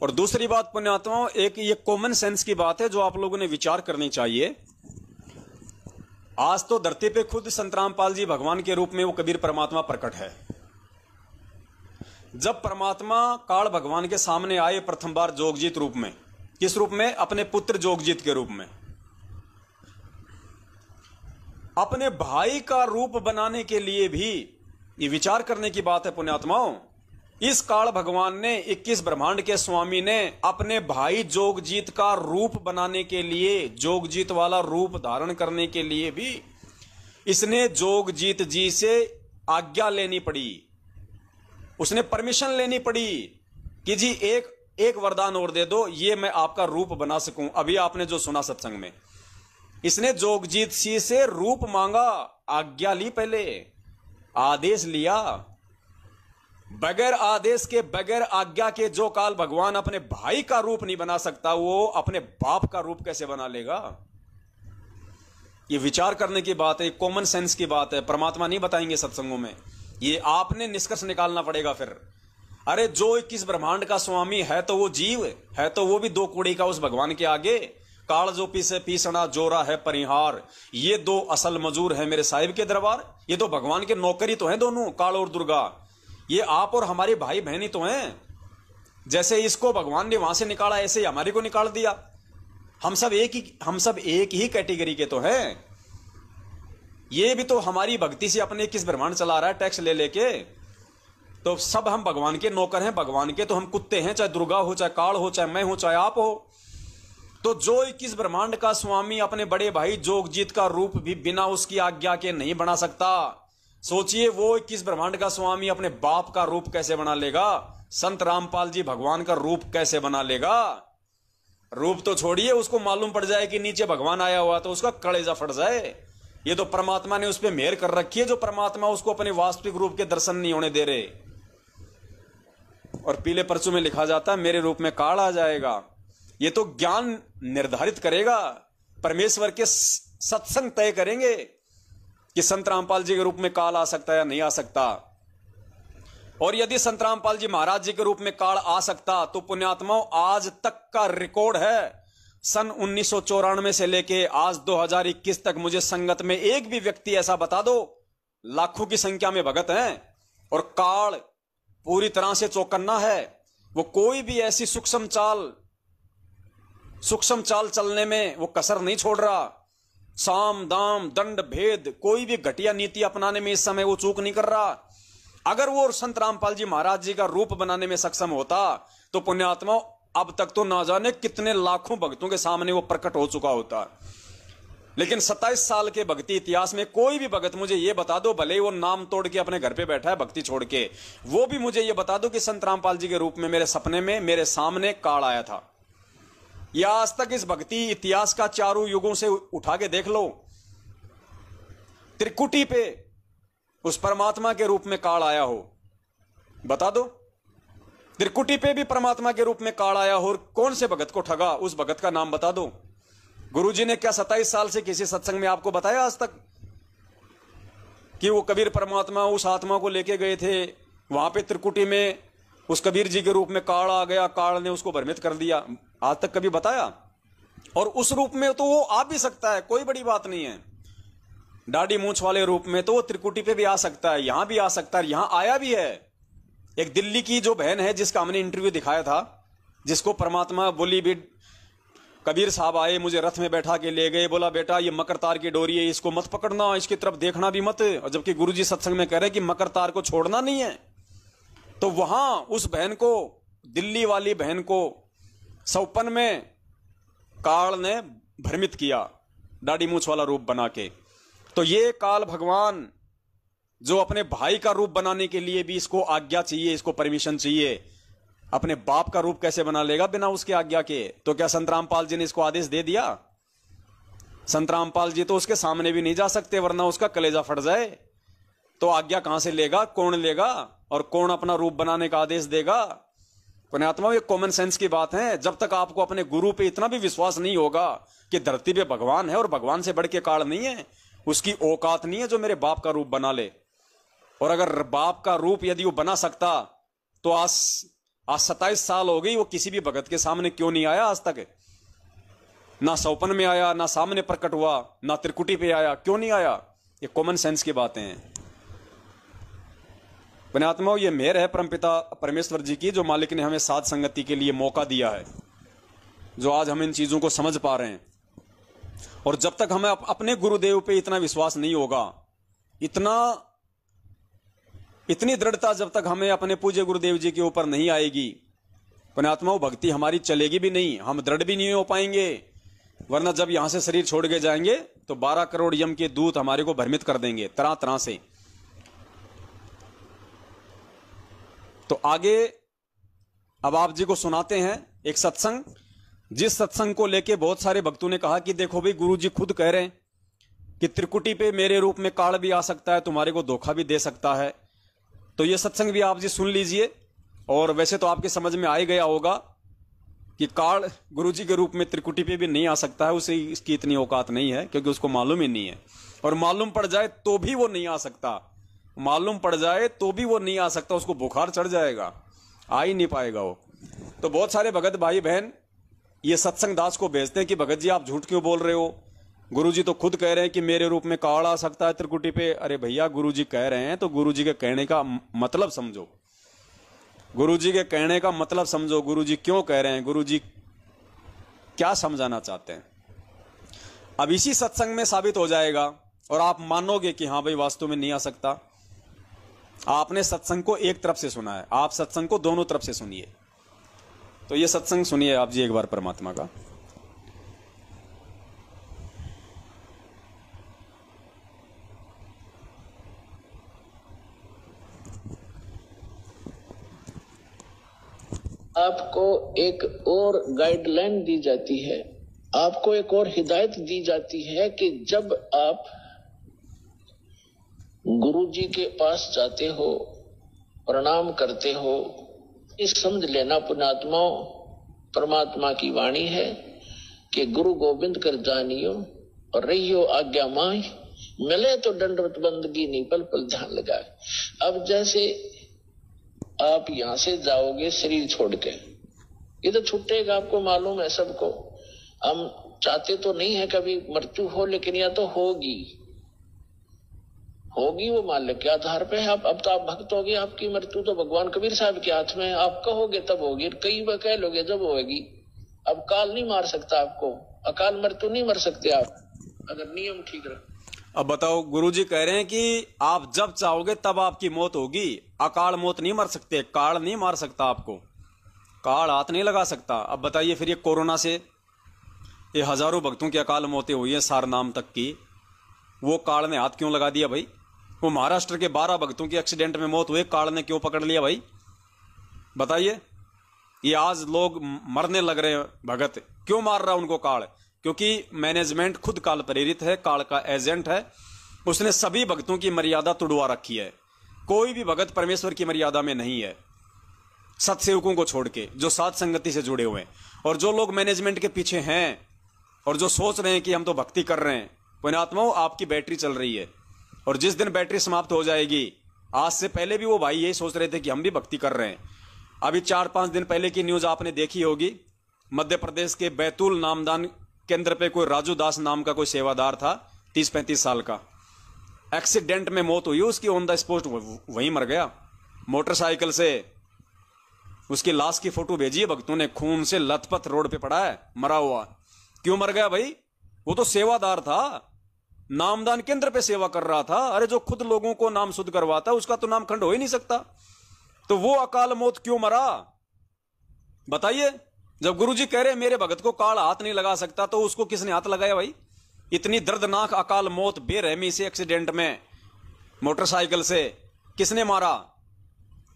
और दूसरी बात पुण्यात्माओं, एक ये कॉमन सेंस की बात है जो आप लोगों ने विचार करनी चाहिए। आज तो धरती पे खुद संत रामपाल जी भगवान के रूप में वो कबीर परमात्मा प्रकट है। जब परमात्मा काल भगवान के सामने आए प्रथम बार जोगजीत रूप में, किस रूप में? अपने पुत्र जोगजीत के रूप में। अपने भाई का रूप बनाने के लिए भी ये विचार करने की बात है पुण्यात्माओं। इस काल भगवान ने 21 ब्रह्मांड के स्वामी ने अपने भाई जोगजीत का रूप बनाने के लिए, जोगजीत वाला रूप धारण करने के लिए भी इसने जोगजीत जी से आज्ञा लेनी पड़ी, उसने परमिशन लेनी पड़ी कि जी एक वरदान और दे दो, ये मैं आपका रूप बना सकूं। अभी आपने जो सुना सत्संग में, इसने जोगजीत जी से रूप मांगा, आज्ञा ली, पहले आदेश लिया। बगैर आदेश के, बगैर आज्ञा के जो काल भगवान अपने भाई का रूप नहीं बना सकता, वो अपने बाप का रूप कैसे बना लेगा? ये विचार करने की बात है, कॉमन सेंस की बात है। परमात्मा नहीं बताएंगे सत्संगों में, ये आपने निष्कर्ष निकालना पड़ेगा फिर। अरे जो 21 ब्रह्मांड का स्वामी है तो वो जीव है, तो वो भी दो कूड़ी का उस भगवान के आगे। काल जो पीसे पीसना जोरा है परिहार, ये दो असल मजूर है मेरे साहिब के दरबार। ये तो भगवान के नौकरी तो हैं दोनों, काल और दुर्गा। ये आप और हमारे भाई बहन ही तो हैं। जैसे इसको भगवान ने वहां से निकाला, ऐसे ही हमारे को निकाल दिया। हम सब एक ही कैटेगरी के तो हैं। ये भी तो हमारी भक्ति से अपने 21 ब्रह्मांड चला रहा है, टैक्स ले लेके। तो सब हम भगवान के नौकर हैं, भगवान के तो हम कुत्ते हैं, चाहे दुर्गा हो, चाहे काल हो, चाहे मैं हूं, चाहे आप हो। तो जो 21 ब्रह्मांड का स्वामी अपने बड़े भाई जोगजीत का रूप भी बिना उसकी आज्ञा के नहीं बना सकता, सोचिए वो 21 ब्रह्मांड का स्वामी अपने बाप का रूप कैसे बना लेगा? संत रामपाल जी भगवान का रूप कैसे बना लेगा? रूप तो छोड़िए, उसको मालूम पड़ जाए कि नीचे भगवान आया हुआ तो उसका कलेजा फट जाए। ये तो परमात्मा ने उस पर मेहर कर रखी है, जो परमात्मा उसको अपने वास्तविक रूप के दर्शन नहीं होने दे रहे। और पीले पर्चों में लिखा जाता है मेरे रूप में काल आ जाएगा। ये तो ज्ञान निर्धारित करेगा, परमेश्वर के सत्संग तय करेंगे कि संत रामपाल जी के रूप में काल आ सकता है या नहीं आ सकता। और यदि संत रामपाल जी महाराज जी के रूप में काल आ सकता तो पुण्यात्माओं, आज तक का रिकॉर्ड है, सन 1994 से लेके आज 2021 तक मुझे संगत में एक भी व्यक्ति ऐसा बता दो, लाखों की संख्या में भगत हैं और काल पूरी तरह से चौकन्ना है। वो कोई भी ऐसी सूक्ष्म चाल चलने में वो कसर नहीं छोड़ रहा। साम दाम दंड भेद कोई भी घटिया नीति अपनाने में इस समय वो चूक नहीं कर रहा। अगर वो संत रामपाल जी महाराज जी का रूप बनाने में सक्षम होता तो पुण्यात्मा अब तक तो ना जाने कितने लाखों भक्तों के सामने वो प्रकट हो चुका होता। लेकिन 27 साल के भक्ति इतिहास में कोई भी भगत मुझे ये बता दो, भले ही वो नाम तोड़ के अपने घर पे बैठा है भक्ति छोड़ के, वो भी मुझे ये बता दो कि संत रामपाल जी के रूप में मेरे सपने में मेरे सामने काल आया था। या आज तक इस भक्ति इतिहास का चारों युगों से उठा के देख लो, त्रिकुटी पे उस परमात्मा के रूप में काल आया हो, बता दो। त्रिकुटी पे भी परमात्मा के रूप में काल आया हो और कौन से भगत को ठगा, उस भगत का नाम बता दो। गुरुजी ने क्या 27 साल से किसी सत्संग में आपको बताया आज तक कि वो कबीर परमात्मा उस आत्मा को लेके गए थे, वहां पे त्रिकुटी में उस कबीर जी के रूप में काल आ गया, काल ने उसको भ्रमित कर दिया? आज तक कभी बताया? और उस रूप में तो वो आ भी सकता है, कोई बड़ी बात नहीं है। दाढ़ी मूंछ वाले रूप में तो वो त्रिकुटी पे भी आ सकता है, यहां भी आ सकता है, यहां आया भी है। एक दिल्ली की जो बहन है जिसका हमने इंटरव्यू दिखाया था, जिसको परमात्मा बोली भी, कबीर साहब आए, मुझे रथ में बैठा के ले गए, बोला बेटा ये मकर तार की डोरी है, इसको मत पकड़ना, इसकी तरफ देखना भी मत। और जबकि गुरुजी सत्संग में कह रहे कि मकर तार को छोड़ना नहीं है। तो वहां उस बहन को, दिल्ली वाली बहन को 54 में काल ने भ्रमित किया, दाढ़ी मूंछ वाला रूप बना के। तो ये काल भगवान जो अपने भाई का रूप बनाने के लिए भी इसको आज्ञा चाहिए, इसको परमिशन चाहिए, अपने बाप का रूप कैसे बना लेगा बिना उसके आज्ञा के? तो क्या संत रामपाल जी ने इसको आदेश दे दिया? संत रामपाल जी तो उसके सामने भी नहीं जा सकते, वरना उसका कलेजा फट जाए। तो आज्ञा कहां से लेगा, कौन लेगा, और कौन अपना रूप बनाने का आदेश देगा? पुण्यात्मा, ये कॉमन सेंस की बात है। जब तक आपको अपने गुरु पे इतना भी विश्वास नहीं होगा कि धरती पे भगवान है और भगवान से बढ़ के काल नहीं है, उसकी औकात नहीं है जो मेरे बाप का रूप बना ले। और अगर बाप का रूप यदि वो बना सकता तो आज आज 27 साल हो गई, वो किसी भी भगत के सामने क्यों नहीं आया आज तक? ना सौपन में आया, ना सामने प्रकट हुआ, ना त्रिकुटी पे आया, क्यों नहीं आया? ये कॉमन सेंस की बातें हैं। पुण्यात्माओं, ये मेहर है परमपिता परमेश्वर जी की, जो मालिक ने हमें साध संगति के लिए मौका दिया है, जो आज हम इन चीजों को समझ पा रहे हैं। और जब तक हमें अपने गुरुदेव पे इतना विश्वास नहीं होगा, इतनी दृढ़ता जब तक हमें अपने पूज्य गुरुदेव जी के ऊपर नहीं आएगी, पुण्यात्माओं, भक्ति हमारी चलेगी भी नहीं, हम दृढ़ भी नहीं हो पाएंगे। वरना जब यहां से शरीर छोड़ के जाएंगे तो 12 करोड़ यम के दूत हमारे को भ्रमित कर देंगे तरह तरह से। तो आगे अब आप जी को सुनाते हैं एक सत्संग, जिस सत्संग को लेके बहुत सारे भक्तों ने कहा कि देखो भाई, गुरु जी खुद कह रहे हैं कि त्रिकुटी पे मेरे रूप में काल भी आ सकता है, तुम्हारे को धोखा भी दे सकता है। तो ये सत्संग भी आप जी सुन लीजिए। और वैसे तो आपके समझ में आ ही गया होगा कि काल गुरु जी के रूप में त्रिकुटी पे भी नहीं आ सकता है, उसे इसकी इतनी औकात नहीं है, क्योंकि उसको मालूम ही नहीं है। और मालूम पड़ जाए तो भी वो नहीं आ सकता, मालूम पड़ जाए तो भी वो नहीं आ सकता, उसको बुखार चढ़ जाएगा, आ ही नहीं पाएगा वो। तो बहुत सारे भगत भाई बहन ये सत्संग दास को भेजते हैं कि भगत जी आप झूठ क्यों बोल रहे हो, गुरुजी तो खुद कह रहे हैं कि मेरे रूप में काल आ सकता है त्रिकुटी पे। अरे भैया, गुरुजी कह रहे हैं तो गुरुजी के कहने का मतलब समझो, गुरुजी के कहने का मतलब समझो, गुरुजी क्यों कह रहे हैं, गुरुजी क्या समझाना चाहते हैं। अब इसी सत्संग में साबित हो जाएगा और आप मानोगे कि हाँ भाई वास्तव में नहीं आ सकता। आपने सत्संग को एक तरफ से सुना है, आप सत्संग को दोनों तरफ से सुनिए। तो ये सत्संग सुनिए आप जी एक बार परमात्मा का। आपको एक और गाइडलाइन दी जाती है, आपको एक और हिदायत दी जाती है कि जब आप गुरु जी के पास जाते हो, प्रणाम करते हो, इस समझ लेना पुण्यात्माओं, परमात्मा की वाणी है कि गुरु गोविंद कर जानियो और रहियो आज्ञा माय, मिले तो दंडवत बंदगी नहीं पल पल ध्यान लगाए। अब जैसे आप यहां से जाओगे शरीर छोड़ के, ये तो छूटेगा, आपको मालूम है सबको। हम चाहते तो नहीं है कभी मृत्यु हो, लेकिन या तो होगी वो मालिक के आधार पे है। अब तो आप भक्त होगे, आपकी मृत्यु तो भगवान कबीर साहब के हाथ में है। आप कहोगे तब होगी, कई बार कह लोगे जब होगी। अब काल नहीं मार सकता आपको, अकाल मृत्यु नहीं मर सकते आप, अगर नियम ठीक रहे। अब बताओ, गुरुजी कह रहे हैं कि आप जब चाहोगे तब आपकी मौत होगी, अकाल मौत नहीं मर सकते, काल नहीं मार सकता आपको, काल हाथ नहीं लगा सकता। अब बताइए फिर ये कोरोना से ये हजारों भक्तों की अकाल मौतें हुई है, सारनाम तक की, वो काल ने हाथ क्यों लगा दिया भाई? वो महाराष्ट्र के 12 भक्तों की एक्सीडेंट में मौत हुई, काल ने क्यों पकड़ लिया भाई? बताइए। ये आज लोग मरने लग रहे हैं, भगत क्यों मार रहा है उनको काल? क्योंकि मैनेजमेंट खुद काल प्रेरित है, काल का एजेंट है, उसने सभी भक्तों की मर्यादा तुड़वा रखी है। कोई भी भगत परमेश्वर की मर्यादा में नहीं है, सत्सेवकों को छोड़ के, जो साध संगति से जुड़े हुए हैं। और जो लोग मैनेजमेंट के पीछे हैं और जो सोच रहे हैं कि हम तो भक्ति कर रहे हैं, पुण्यात्माओं आपकी बैटरी चल रही है, और जिस दिन बैटरी समाप्त हो जाएगी, आज से पहले भी वो भाई यही सोच रहे थे कि हम भी भक्ति कर रहे हैं। अभी 4-5 दिन पहले की न्यूज आपने देखी होगी, मध्य प्रदेश के बैतूल नामदान केंद्र पे कोई राजू दास नाम का कोई सेवादार था, 30-35 साल का, एक्सीडेंट में मौत हुई उसकी, ऑन द स्पॉट वहीं मर गया मोटरसाइकिल से। उसकी लाश की फोटो भेजी है भक्तों ने, खून से लथपथ रोड पे पड़ा है मरा हुआ। क्यों मर गया भाई? वो तो सेवादार था, नामदान केंद्र पे सेवा कर रहा था। अरे जो खुद लोगों को नाम शुद्ध करवाता उसका तो नाम खंड हो ही नहीं सकता, तो वो अकाल मौत क्यों मरा? बताइए। जब गुरुजी कह रहे मेरे भगत को काल हाथ नहीं लगा सकता, तो उसको किसने हाथ लगाया भाई? इतनी दर्दनाक अकाल मौत बेरहमी से एक्सीडेंट में मोटरसाइकिल से किसने मारा?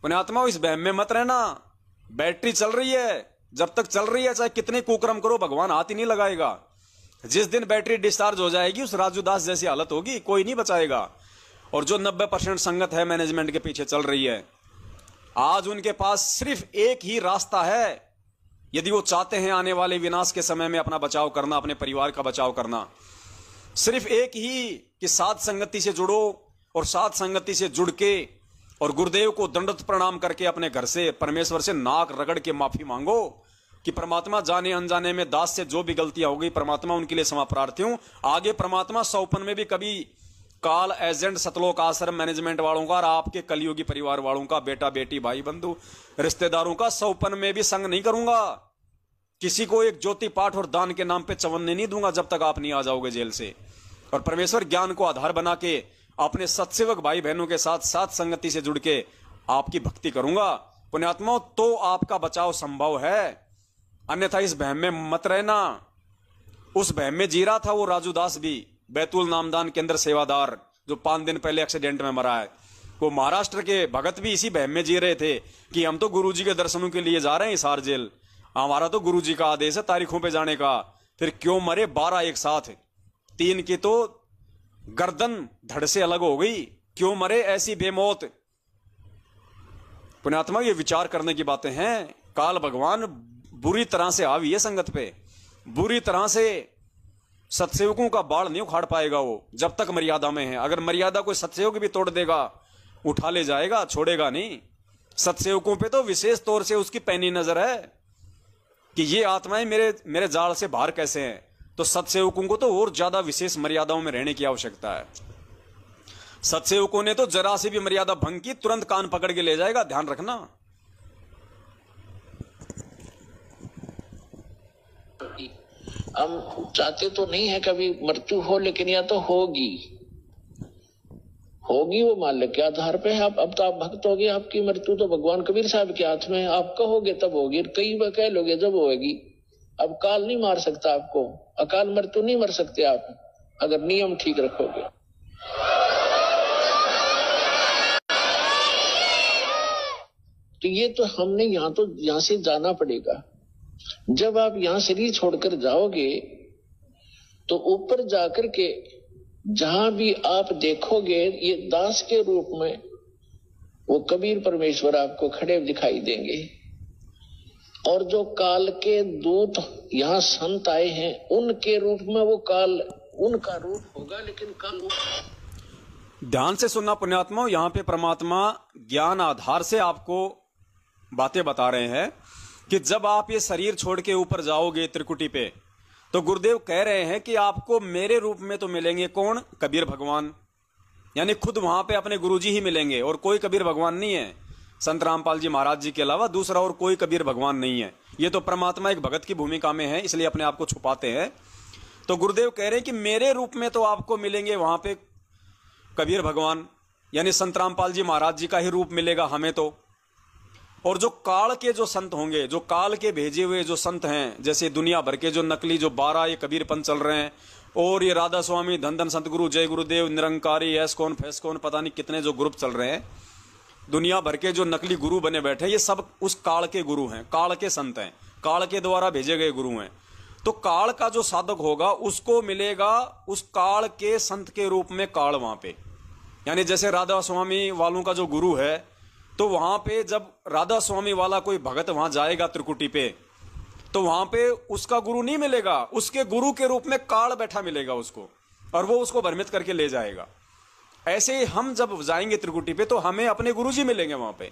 पुण्यात्मा इस बहम में मत रहना, बैटरी चल रही है, जब तक चल रही है चाहे कितने कुकर्म करो भगवान हाथ ही नहीं लगाएगा। जिस दिन बैटरी डिस्चार्ज हो जाएगी, उस राजू दास जैसी हालत होगी, कोई नहीं बचाएगा। और जो 90% संगत है मैनेजमेंट के पीछे चल रही है, आज उनके पास सिर्फ एक ही रास्ता है, यदि वो चाहते हैं आने वाले विनाश के समय में अपना बचाव करना, अपने परिवार का बचाव करना, सिर्फ एक ही कि साध संगति से जुड़ो, और साध संगति से जुड़ के और गुरुदेव को दंडवत प्रणाम करके अपने घर से परमेश्वर से नाक रगड़ के माफी मांगो कि परमात्मा जाने अनजाने में दास से जो भी गलतियां हो गई परमात्मा उनके लिए क्षमा प्रार्थी हूं। आगे परमात्मा सौपन में भी कभी काल एजेंट सतलोक आश्रम मैनेजमेंट वालों का और आपके कलयुगी परिवार वालों का, बेटा बेटी भाई बंधु रिश्तेदारों का सौपन में भी संग नहीं करूंगा। किसी को एक ज्योति पाठ और दान के नाम पे चवन्ने नहीं दूंगा जब तक आप नहीं आ जाओगे जेल से। और परमेश्वर ज्ञान को आधार बना के अपने सत्सेवक भाई बहनों के साथ साथ संगति से जुड़ के आपकी भक्ति करूंगा। पुण्यात्माओं, तो आपका बचाव संभव है, अन्यथा इस बहम में मत रहना। उस बहम में जी रहा था वो राजू दास भी, बैतूल नामदान के अंदर सेवादार, जो 5 दिन पहले एक्सीडेंट में मरा है। वो महाराष्ट्र के भगत भी इसी बहम में जी रहे थे कि हम तो गुरुजी के दर्शनों के लिए जा रहे हैं हिसार जेल, हमारा तो गुरुजी का आदेश है तारीखों पे जाने का। फिर क्यों मरे 12 एक साथ, 3 की तो गर्दन धड़ से अलग हो गई, क्यों मरे ऐसी बेमौत। पुण्यात्मा, ये विचार करने की बातें हैं। काल भगवान बुरी तरह से हावी है संगत पे, बुरी तरह से सत्सेवकों का बाल नहीं उखाड़ पाएगा वो जब तक मर्यादा में है। अगर मर्यादा कोई सत्सेवक भी तोड़ देगा, उठा ले जाएगा, छोड़ेगा नहीं। सत्सेवकों पे तो विशेष तौर से उसकी पैनी नजर है कि ये आत्माएं मेरे जाल से बाहर कैसे हैं। तो सत्सेवकों को तो और ज्यादा विशेष मर्यादाओं में रहने की आवश्यकता है। सत्सेवकों ने तो जरा से भी मर्यादा भंग की तुरंत कान पकड़ के ले जाएगा, ध्यान रखना। हम चाहते तो नहीं है कभी मृत्यु हो, लेकिन या तो होगी वो मालिक के आधार पे है। अब तो आप भक्त हो गए, आपकी मृत्यु तो भगवान कबीर साहब के हाथ में है। आप कहोगे तब होगी, कई बार कह लोगे जब होगी। अब काल नहीं मार सकता आपको, अकाल मृत्यु नहीं मर सकते आप अगर नियम ठीक रखोगे। तो ये तो हमने यहाँ से जाना पड़ेगा। जब आप यहां शरीर छोड़कर जाओगे तो ऊपर जाकर के जहां भी आप देखोगे ये दास के रूप में वो कबीर परमेश्वर आपको खड़े दिखाई देंगे। और जो काल के दूत यहाँ संत आए हैं उनके रूप में वो काल उनका रूप होगा, लेकिन काल। ध्यान से सुनना पुण्यात्मा, यहाँ पे परमात्मा ज्ञान आधार से आपको बातें बता रहे हैं कि जब आप ये शरीर छोड़ के ऊपर जाओगे त्रिकुटी पे, तो गुरुदेव कह रहे हैं कि आपको मेरे रूप में तो मिलेंगे कौन? कबीर भगवान, यानी खुद वहां पे अपने गुरुजी ही मिलेंगे और कोई कबीर भगवान नहीं है। संत रामपाल जी महाराज जी के अलावा दूसरा और कोई कबीर भगवान नहीं है। ये तो परमात्मा एक भगत की भूमिका में है, इसलिए अपने आप को छुपाते हैं। तो गुरुदेव कह रहे हैं कि मेरे रूप में तो आपको मिलेंगे वहां पे कबीर भगवान, यानी संत रामपाल जी महाराज जी का ही रूप मिलेगा हमें तो। और जो काल के जो संत होंगे, जो काल के भेजे हुए जो संत हैं, जैसे दुनिया भर के जो नकली जो 12 ये कबीर पंथ चल रहे हैं, और ये राधा स्वामी, धन धन संत गुरु, जय गुरुदेव, निरंकारी, एस कौन फैस कौन, पता नहीं कितने जो ग्रुप चल रहे हैं, दुनिया भर के जो नकली गुरु बने बैठे, ये सब उस काल के गुरु हैं, काल के संत हैं, काल के द्वारा भेजे गए गुरु हैं। तो काल का जो साधक होगा उसको मिलेगा उस काल के संत के रूप में काल वहां पे। यानी जैसे राधा स्वामी वालों का जो गुरु है, तो वहां पे जब राधा स्वामी वाला कोई भगत वहां जाएगा त्रिकुटी पे, तो वहां पे उसका गुरु नहीं मिलेगा, उसके गुरु के रूप में काल बैठा मिलेगा उसको, और वो उसको भ्रमित करके ले जाएगा। ऐसे ही हम जब जाएंगे त्रिकुटी पे तो हमें अपने गुरुजी मिलेंगे वहां पे,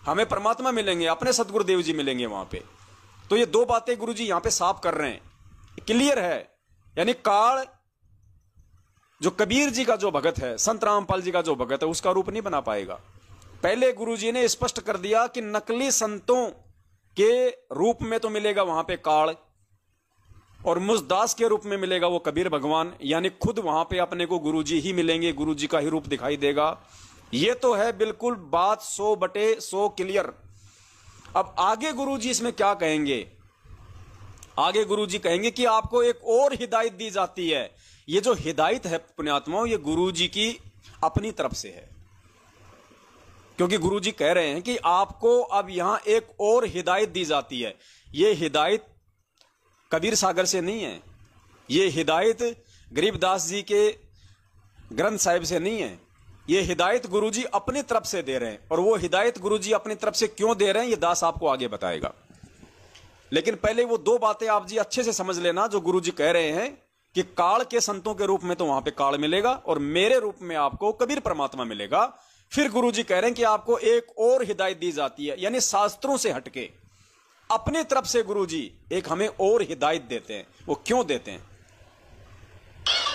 हमें परमात्मा मिलेंगे, अपने सतगुरुदेव जी मिलेंगे वहां पे। तो ये 2 बातें गुरुजी यहां पे साफ कर रहे हैं, क्लियर है। यानी काल जो कबीर जी का जो भगत है, संत रामपाल जी का जो भगत है, उसका रूप नहीं बना पाएगा। पहले गुरुजी ने स्पष्ट कर दिया कि नकली संतों के रूप में तो मिलेगा वहां पे काल, और मुझदास के रूप में मिलेगा वो कबीर भगवान, यानी खुद वहां पे अपने को गुरुजी ही मिलेंगे, गुरुजी का ही रूप दिखाई देगा। ये तो है बिल्कुल बात 100/100 क्लियर। अब आगे गुरुजी इसमें क्या कहेंगे? आगे गुरुजी कहेंगे कि आपको एक और हिदायत दी जाती है। ये जो हिदायत है पुण्यात्माओं, ये गुरुजी की अपनी तरफ से है, क्योंकि गुरुजी कह रहे हैं कि आपको अब यहां एक और हिदायत दी जाती है। ये हिदायत कबीर सागर से नहीं है, ये हिदायत गरीबदास जी के ग्रंथ साहिब से नहीं है, ये हिदायत गुरुजी अपनी तरफ से दे रहे हैं। और वो हिदायत गुरुजी अपनी तरफ से क्यों दे रहे हैं, ये दास आपको आगे बताएगा। लेकिन पहले वो 2 बातें आप जी अच्छे से समझ लेना जो गुरुजी कह रहे हैं कि काल के संतों के रूप में तो वहां पे काल मिलेगा, और मेरे रूप में आपको कबीर परमात्मा मिलेगा। फिर गुरुजी कह रहे हैं कि आपको एक और हिदायत दी जाती है, यानी शास्त्रों से हटके अपनी तरफ से गुरुजी एक हमें और हिदायत देते हैं। वो क्यों देते हैं?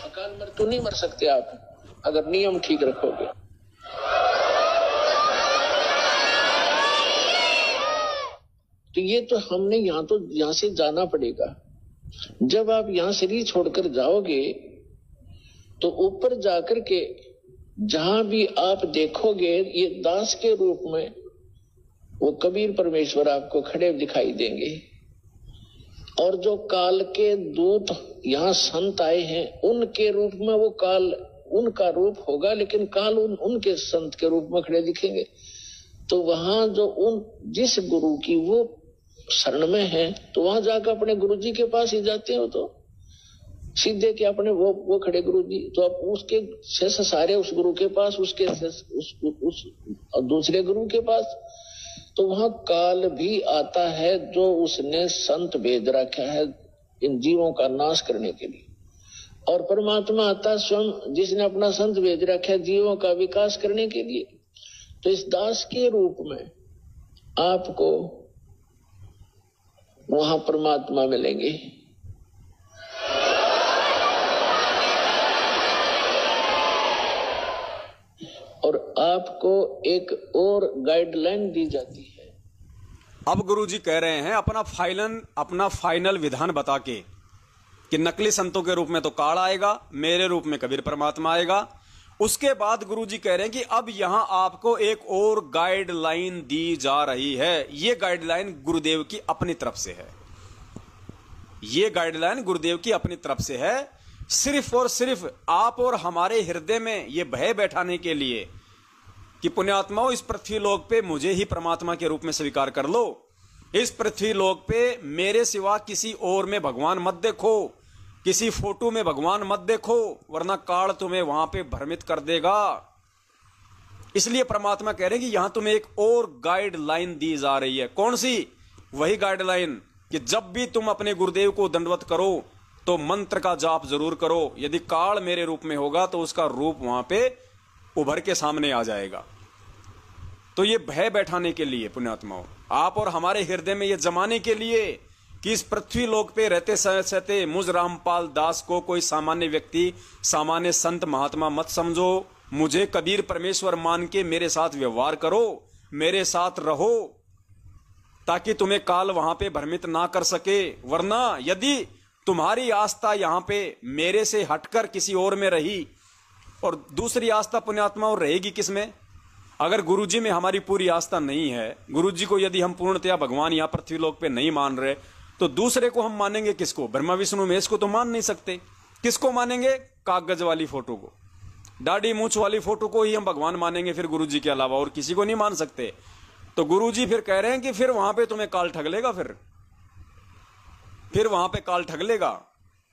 अकाल मृत्यु नहीं मर सकते आप अगर नियम ठीक रखोगे। तो ये तो हमने यहां से जाना पड़ेगा। जब आप यहां शरीर छोड़कर जाओगे तो ऊपर जाकर के जहां भी आप देखोगे ये दास के रूप में वो कबीर परमेश्वर आपको खड़े दिखाई देंगे। और जो काल के दूत यहाँ संत आए हैं उनके रूप में वो काल उनका रूप होगा, लेकिन काल उनके संत के रूप में खड़े दिखेंगे। तो वहां जो जिस गुरु की वो शरण में है तो वहां जाकर अपने गुरु जी के पास ही जाते हो, तो सीधे के अपने वो खड़े गुरु जी, तो आप उसके शेष सारे उस गुरु के पास, उसके उस दूसरे गुरु के पास। तो वहां काल भी आता है जो उसने संत भेज रखा है इन जीवों का नाश करने के लिए, और परमात्मा आता स्वयं जिसने अपना संत भेज रखा है जीवों का विकास करने के लिए। तो इस दास के रूप में आपको वहां परमात्मा मिलेंगे। और आपको एक और गाइडलाइन दी जाती है। अब गुरुजी कह रहे हैं अपना फाइनल विधान बता के कि नकली संतों के रूप में तो काल आएगा, मेरे रूप में कबीर परमात्मा आएगा। उसके बाद गुरुजी कह रहे हैं कि अब यहां आपको एक और गाइडलाइन दी जा रही है। ये गाइडलाइन गुरुदेव की अपनी तरफ से है। ये गाइडलाइन गुरुदेव की अपनी तरफ से है, सिर्फ और सिर्फ आप और हमारे हृदय में ये भय बैठाने के लिए कि पुण्यात्माओं इस पृथ्वी लोक पे मुझे ही परमात्मा के रूप में स्वीकार कर लो। इस पृथ्वी लोक पे मेरे सिवा किसी और में भगवान मत देखो, किसी फोटो में भगवान मत देखो, वरना काल तुम्हें वहां पे भ्रमित कर देगा। इसलिए परमात्मा कह रहे हैं कि यहां तुम्हें एक और गाइडलाइन दी जा रही है। कौन सी? वही गाइडलाइन कि जब भी तुम अपने गुरुदेव को दंडवत करो तो मंत्र का जाप जरूर करो। यदि काल मेरे रूप में होगा तो उसका रूप वहां पे उभर के सामने आ जाएगा। तो ये भय बैठाने के लिए पुण्यात्माओं, आप और हमारे हृदय में ये जमाने के लिए कि इस पृथ्वी लोक पे रहते सहते मुझ रामपाल दास को कोई सामान्य व्यक्ति, सामान्य संत महात्मा मत समझो। मुझे कबीर परमेश्वर मान के मेरे साथ व्यवहार करो, मेरे साथ रहो, ताकि तुम्हें काल वहां पे भ्रमित ना कर सके। वरना यदि तुम्हारी आस्था यहां पे मेरे से हटकर किसी और में रही, और दूसरी आस्था पुण्यात्मा रहेगी किसमें? अगर गुरुजी में हमारी पूरी आस्था नहीं है, गुरुजी को यदि हम पूर्णतया भगवान यहां पृथ्वी लोक पे नहीं मान रहे, तो दूसरे को हम मानेंगे किसको? ब्रह्मा विष्णु महेश को तो मान नहीं सकते। किसको मानेंगे? कागज वाली फोटो को, दाढ़ी मूछ वाली फोटो को ही हम भगवान मानेंगे फिर गुरुजी के अलावा, और किसी को नहीं मान सकते। तो गुरुजी फिर कह रहे हैं कि फिर वहां पे तुम्हें काल ठग लेगा, फिर वहां पे काल ठग लेगा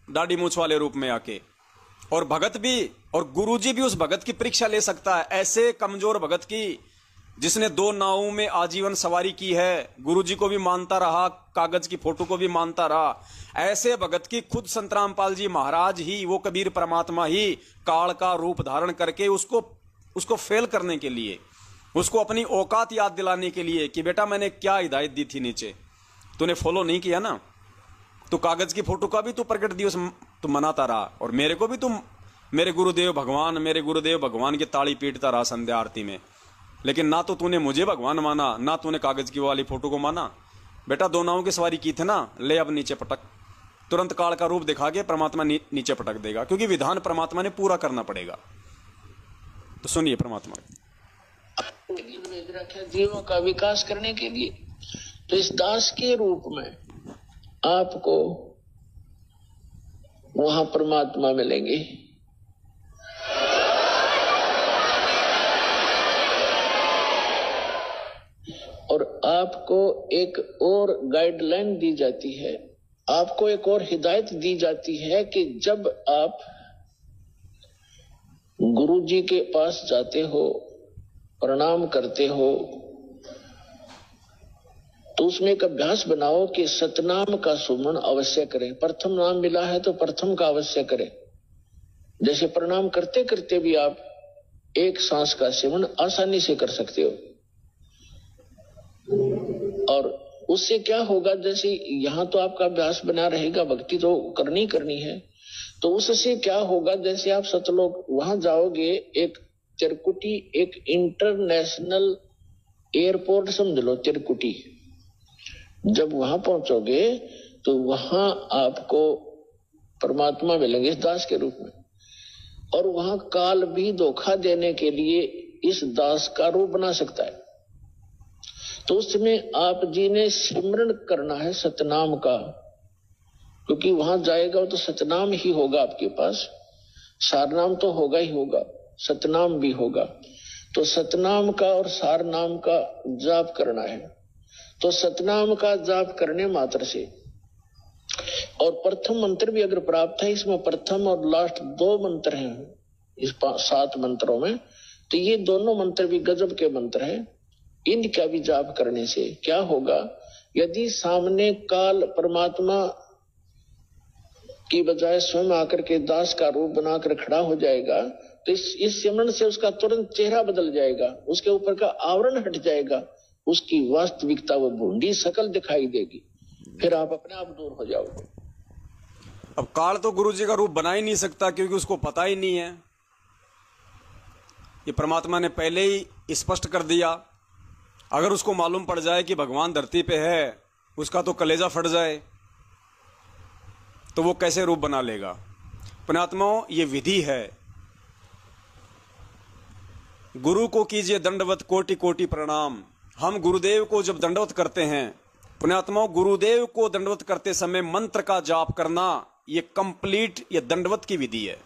दाढ़ी मूछ वाले रूप में आके। और भगत भी, और गुरुजी भी उस भगत की परीक्षा ले सकता है। ऐसे कमजोर भगत की जिसने 2 नावों में आजीवन सवारी की है, गुरुजी को भी मानता रहा, कागज की फोटो को भी मानता रहा, ऐसे भगत की खुद संत रामपाल जी महाराज ही, वो कबीर परमात्मा ही काल का रूप धारण करके उसको फेल करने के लिए, उसको अपनी औकात याद दिलाने के लिए कि बेटा मैंने क्या हिदायत दी थी नीचे, तूने फॉलो नहीं किया ना, तो कागज की फोटो का भी तू प्रकट दिवस तू मनाता रहा, और मेरे को भी तुम मेरे गुरुदेव भगवान की ताड़ी पीटता रहा संध्या आरती में। लेकिन ना तो तूने मुझे भगवान माना, ना तूने कागज की वाली फोटो को माना। बेटा 2 नावों की सवारी की थी ना, ले अब नीचे पटक। तुरंत काल का रूप दिखा के परमात्मा नीचे पटक देगा, क्योंकि विधान परमात्मा ने पूरा करना पड़ेगा। तो सुनिए परमात्मा जीवों का विकास करने के लिए। तो इस दास के रूप में आपको वहां परमात्मा मिलेंगे। और आपको एक और गाइडलाइन दी जाती है, आपको एक और हिदायत दी जाती है कि जब आप गुरु जी के पास जाते हो, प्रणाम करते हो, तो उसमें एक अभ्यास बनाओ कि सतनाम का सुमन अवश्य करें। प्रथम नाम मिला है तो प्रथम का अवश्य करें। जैसे प्रणाम करते करते भी आप एक सांस का सेवन आसानी से कर सकते हो। और उससे क्या होगा, जैसे यहाँ तो आपका अभ्यास बना रहेगा, भक्ति तो करनी है, तो उससे क्या होगा, जैसे आप सतलोक वहां जाओगे, एक चिरकुटी, एक इंटरनेशनल एयरपोर्ट समझ लो चिरकुटी, जब वहां पहुंचोगे तो वहां आपको परमात्मा मिलेंगे दास के रूप में, और वहां काल भी धोखा देने के लिए इस दास का रूप बना सकता है। तो उसमें आप जी ने सिमरण करना है सतनाम का, क्योंकि वहां जाएगा तो सतनाम ही होगा आपके पास, सारनाम तो होगा ही होगा, सतनाम भी होगा। तो सतनाम का और सारनाम का जाप करना है। तो सतनाम का जाप करने मात्र से, और प्रथम मंत्र भी अगर प्राप्त है, इसमें प्रथम और लास्ट 2 मंत्र हैं इस 7 मंत्रों में, तो ये दोनों मंत्र भी गजब के मंत्र हैं। इनका भी जाप करने से क्या होगा, यदि सामने काल परमात्मा की बजाय स्वयं आकर के दास का रूप बनाकर खड़ा हो जाएगा, तो इस सिमरन से उसका तुरंत चेहरा बदल जाएगा, उसके ऊपर का आवरण हट जाएगा, उसकी वास्तविकता वो भूंडी शकल दिखाई देगी, फिर आप अपने आप दूर हो जाओगे। अब काल तो गुरु जी का रूप बना ही नहीं सकता, क्योंकि उसको पता ही नहीं है। ये परमात्मा ने पहले ही स्पष्ट कर दिया। अगर उसको मालूम पड़ जाए कि भगवान धरती पे है, उसका तो कलेजा फट जाए, तो वो कैसे रूप बना लेगा। पुण्यात्माओं, ये विधि है। गुरु को कीजिए दंडवत कोटि कोटि प्रणाम। हम गुरुदेव को जब दंडवत करते हैं, पुण्यात्माओं, गुरुदेव को दंडवत करते समय मंत्र का जाप करना, ये कंप्लीट ये दंडवत की विधि है।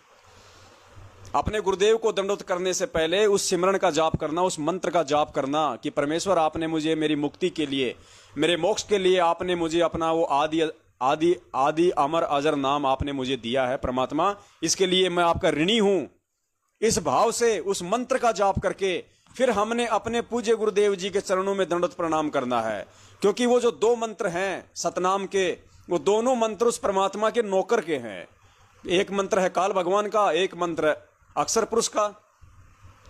अपने गुरुदेव को दंडवत करने से पहले उस सिमरन का जाप करना, उस मंत्र का जाप करना कि परमेश्वर, आपने मुझे मेरी मुक्ति के लिए, मेरे मोक्ष के लिए आपने मुझे अपना वो आदि आदि आदि अमर अजर नाम आपने मुझे दिया है परमात्मा, इसके लिए मैं आपका ऋणी हूं। इस भाव से उस मंत्र का जाप करके फिर हमने अपने पूज्य गुरुदेव जी के चरणों में दंडवत प्रणाम करना है। क्योंकि वो जो 2 मंत्र हैं सतनाम के, वो दोनों मंत्र उस परमात्मा के नौकर के हैं। एक मंत्र है काल भगवान का, एक मंत्र अक्षर पुरुष का।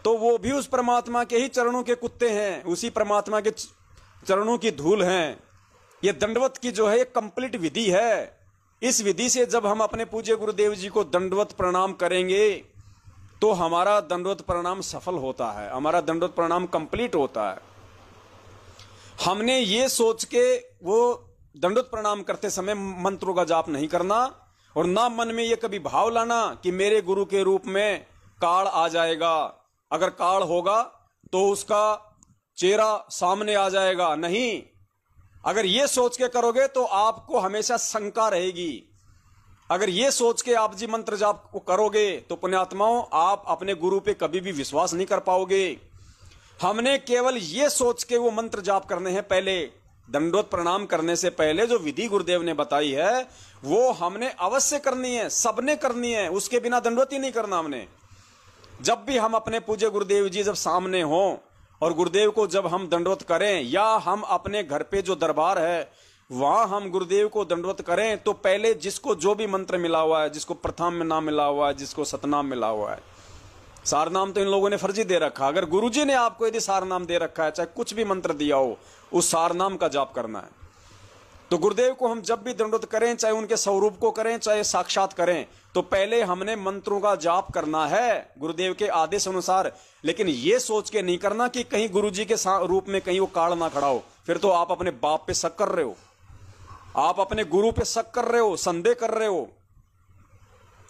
तो वो भी उस परमात्मा के ही चरणों के कुत्ते हैं, उसी परमात्मा के चरणों की धूल हैं। ये दंडवत की जो है ये कंप्लीट विधि है। इस विधि से जब हम अपने पूज्य गुरुदेव जी को दंडवत प्रणाम करेंगे तो हमारा दंडवत प्रणाम सफल होता है, हमारा दंडवत प्रणाम कंप्लीट होता है। हमने ये सोच के वो दंडवत प्रणाम करते समय मंत्रों का जाप नहीं करना, और ना मन में ये कभी भाव लाना कि मेरे गुरु के रूप में काल आ जाएगा, अगर काल होगा तो उसका चेहरा सामने आ जाएगा। नहीं, अगर ये सोच के करोगे तो आपको हमेशा शंका रहेगी। अगर ये सोच के आप जी मंत्र जाप को करोगे तो पुण्यात्माओं, आप अपने गुरु पे कभी भी विश्वास नहीं कर पाओगे। हमने केवल ये सोच के वो मंत्र जाप करने हैं। पहले दंडवत प्रणाम करने से पहले जो विधि गुरुदेव ने बताई है वो हमने अवश्य करनी है, सबने करनी है, उसके बिना दंडवत ही नहीं करना हमने। जब भी हम अपने पूज्य गुरुदेव जी जब सामने हों और गुरुदेव को जब हम दंडवत करें, या हम अपने घर पे जो दरबार है वहां हम गुरुदेव को दंडवत करें, तो पहले जिसको जो भी मंत्र मिला हुआ है, जिसको प्रथम में नाम मिला हुआ है, जिसको सतनाम मिला हुआ है, सारनाम तो इन लोगों ने फर्जी दे रखा। अगर गुरुजी ने आपको यदि सारनाम दे रखा है, चाहे कुछ भी मंत्र दिया हो, उस सारनाम का जाप करना है। तो गुरुदेव को हम जब भी दंडवत करें, चाहे उनके स्वरूप को करें, चाहे साक्षात करें, तो पहले हमने मंत्रों का जाप करना है गुरुदेव के आदेश अनुसार। लेकिन यह सोच के नहीं करना कि कहीं गुरुजी के रूप में कहीं वो काल ना खड़ा हो, फिर तो आप अपने बाप पे शक कर रहे हो, आप अपने गुरु पे शक कर रहे हो, संदेह कर रहे हो।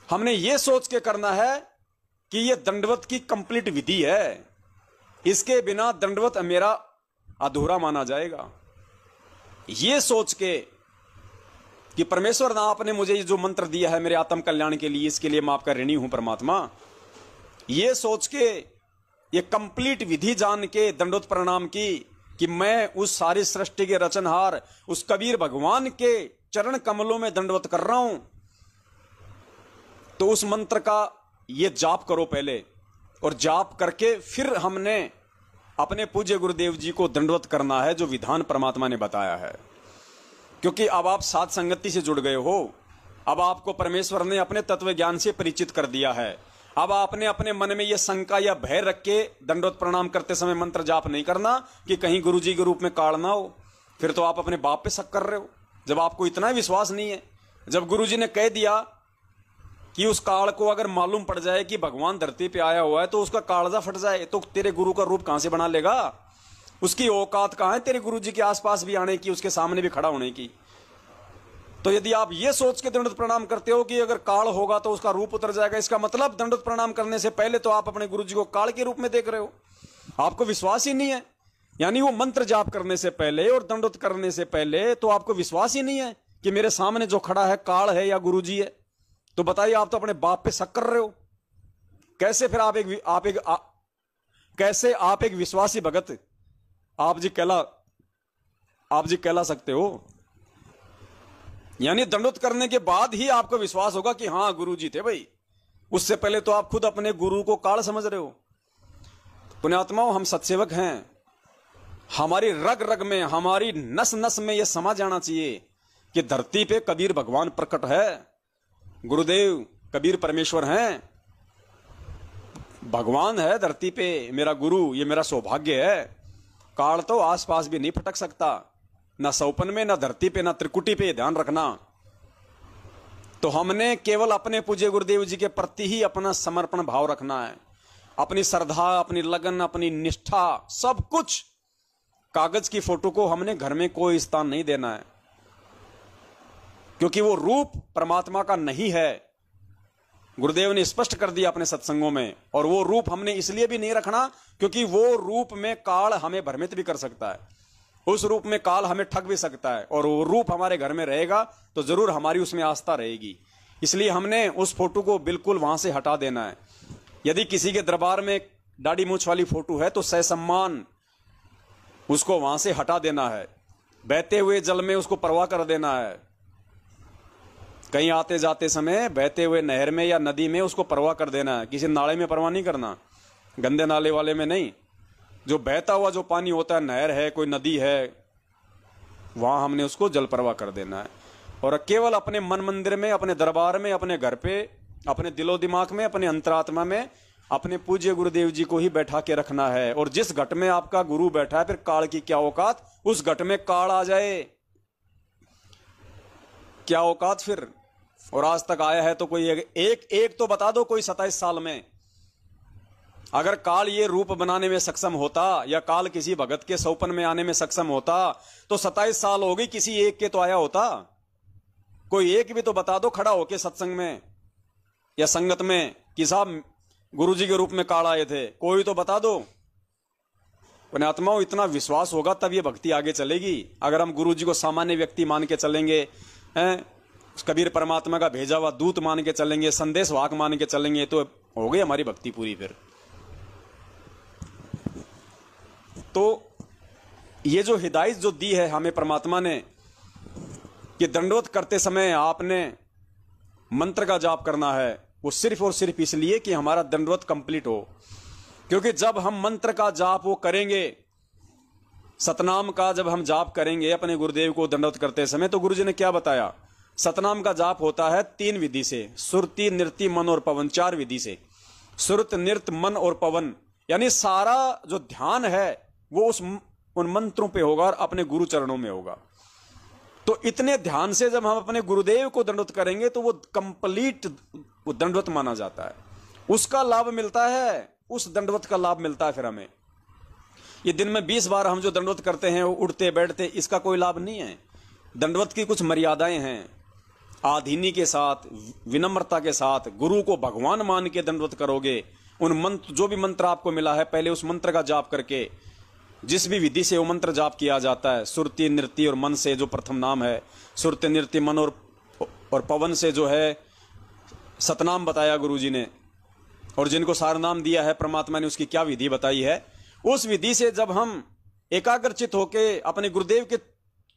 हमने ये सोच के करना है कि ये दंडवत की कंप्लीट विधि है, इसके बिना दंडवत मेरा अधूरा माना जाएगा। ये सोच के कि परमेश्वर ना आपने मुझे ये जो मंत्र दिया है मेरे आत्म कल्याण के लिए, इसके लिए मैं आपका ऋणी हूं परमात्मा। ये सोच के, ये कंप्लीट विधि जान के दंडवत प्रणाम की कि मैं उस सारी सृष्टि के रचनहार उस कबीर भगवान के चरण कमलों में दंडवत कर रहा हूं, तो उस मंत्र का ये जाप करो पहले, और जाप करके फिर हमने अपने पूज्य गुरुदेव जी को दंडवत करना है, जो विधान परमात्मा ने बताया है। क्योंकि अब आप साध संगति से जुड़ गए हो, अब आपको परमेश्वर ने अपने तत्व ज्ञान से परिचित कर दिया है, अब आपने अपने मन में यह शंका या भय रख के दंडवत प्रणाम करते समय मंत्र जाप नहीं करना कि कहीं गुरुजी के रूप में काल ना हो। फिर तो आप अपने बाप पे शक कर रहे हो, जब आपको इतना विश्वास नहीं है। जब गुरुजी ने कह दिया कि उस काल को अगर मालूम पड़ जाए कि भगवान धरती पे आया हुआ है तो उसका कालजा फट जाए, तो तेरे गुरु का रूप कहां से बना लेगा? उसकी औकात कहां है तेरे गुरुजी के आसपास भी आने की, उसके सामने भी खड़ा होने की? तो यदि आप ये सोच के दंडवत प्रणाम करते हो कि अगर काल होगा तो उसका रूप उतर जाएगा, इसका मतलब दंडवत प्रणाम करने से पहले तो आप अपने गुरुजी को काल के रूप में देख रहे हो। आपको विश्वास ही नहीं है, यानी वो मंत्र जाप करने से पहले और दंडवत करने से पहले तो आपको विश्वास ही नहीं है कि मेरे सामने जो खड़ा है काल है या गुरुजी है। तो बताइए, आप तो अपने बाप पे शक कर रहे हो। कैसे फिर कैसे आप एक विश्वासी भगत आप जी कहला सकते हो? यानी दंडवत करने के बाद ही आपको विश्वास होगा कि हां गुरुजी थे भाई। उससे पहले तो आप खुद अपने गुरु को काल समझ रहे हो। पुण्यात्माओं, हम सत्सेवक हैं, हमारी रग रग में, हमारी नस नस में यह समा जाना चाहिए कि धरती पे कबीर भगवान प्रकट है, गुरुदेव कबीर परमेश्वर हैं, भगवान है धरती पे, मेरा गुरु, ये मेरा सौभाग्य है। काल तो आसपास भी नहीं फटक सकता, ना सौपन में, ना धरती पे, ना त्रिकुटी पे, ध्यान रखना। तो हमने केवल अपने पूज्य गुरुदेव जी के प्रति ही अपना समर्पण भाव रखना है, अपनी श्रद्धा, अपनी लगन, अपनी निष्ठा, सब कुछ। कागज की फोटो को हमने घर में कोई स्थान नहीं देना है, क्योंकि वो रूप परमात्मा का नहीं है। गुरुदेव ने स्पष्ट कर दिया अपने सत्संगों में। और वो रूप हमने इसलिए भी नहीं रखना क्योंकि वो रूप में काल हमें भ्रमित भी कर सकता है, उस रूप में काल हमें ठग भी सकता है। और वो रूप हमारे घर में रहेगा तो जरूर हमारी उसमें आस्था रहेगी। इसलिए हमने उस फोटो को बिल्कुल वहां से हटा देना है। यदि किसी के दरबार में दाढ़ी मूछ वाली फोटो है तो ससम्मान उसको वहां से हटा देना है, बहते हुए जल में उसको प्रवाह कर देना है। कहीं आते जाते समय बहते हुए नहर में या नदी में उसको प्रवाह कर देना है, किसी नाले में प्रवाह नहीं करना, गंदे नाले वाले में नहीं। जो बहता हुआ जो पानी होता है, नहर है, कोई नदी है, वहां हमने उसको जल प्रवाह कर देना है। और केवल अपने मन मंदिर में, अपने दरबार में, अपने घर पे, अपने दिलो दिमाग में, अपने अंतरात्मा में अपने पूज्य गुरुदेव जी को ही बैठा के रखना है। और जिस घट में आपका गुरु बैठा है, फिर काल की क्या औकात, उस घट में काल आ जाए, क्या औकात फिर। और आज तक आया है तो कोई एक तो बता दो, कोई 27 साल में अगर काल ये रूप बनाने में सक्षम होता या काल किसी भगत के सौपन में आने में सक्षम होता तो 27 साल हो गई, किसी एक के तो आया होता। कोई एक भी तो बता दो खड़ा होके सत्संग में या संगत में कि साहब गुरुजी के रूप में काल आए थे, कोई तो बता दो। पुण्यात्माओं, इतना विश्वास होगा तब ये भक्ति आगे चलेगी। अगर हम गुरुजी को सामान्य व्यक्ति मान के चलेंगे, कबीर परमात्मा का भेजा हुआ दूत मान के चलेंगे, संदेश वाहक मान के चलेंगे, तो हो गई हमारी भक्ति पूरी। फिर तो ये जो हिदायत जो दी है हमें परमात्मा ने कि दंडवत करते समय आपने मंत्र का जाप करना है, वो सिर्फ और सिर्फ इसलिए कि हमारा दंडवत कंप्लीट हो। क्योंकि जब हम मंत्र का जाप वो करेंगे, सतनाम का जब हम जाप करेंगे अपने गुरुदेव को दंडवत करते समय, तो गुरुजी ने क्या बताया, सतनाम का जाप होता है 3 विधि से, सुरति, नृत्य, मन और पवन, 4 विधि से। सुरत, नृत्य, मन और पवन, यानी सारा जो ध्यान है वो उन मंत्रों पे होगा और अपने गुरु चरणों में होगा। तो इतने ध्यान से जब हम अपने गुरुदेव को दंडवत करेंगे तो वो कंप्लीट वो दंडवत माना जाता है, उसका लाभ मिलता है, उस दंडवत का लाभ मिलता है। फिर हमें ये दिन में 20 बार हम जो दंडवत करते हैं, उठते बैठते, इसका कोई लाभ नहीं है। दंडवत की कुछ मर्यादाएं हैं। आधीनी के साथ, विनम्रता के साथ गुरु को भगवान मान के दंडवत करोगे। उन मंत्र, जो भी मंत्र आपको मिला है, पहले उस मंत्र का जाप करके, जिस भी विधि से वो मंत्र जाप किया जाता है, सुरति, नृत्य और मन से, जो प्रथम नाम है सुरति, नृत्य, मन और पवन से जो है सतनाम बताया गुरुजी ने, और जिनको सार नाम दिया है परमात्मा ने, उसकी क्या विधि बताई है, उस विधि से जब हम एकाग्रचित होके अपने गुरुदेव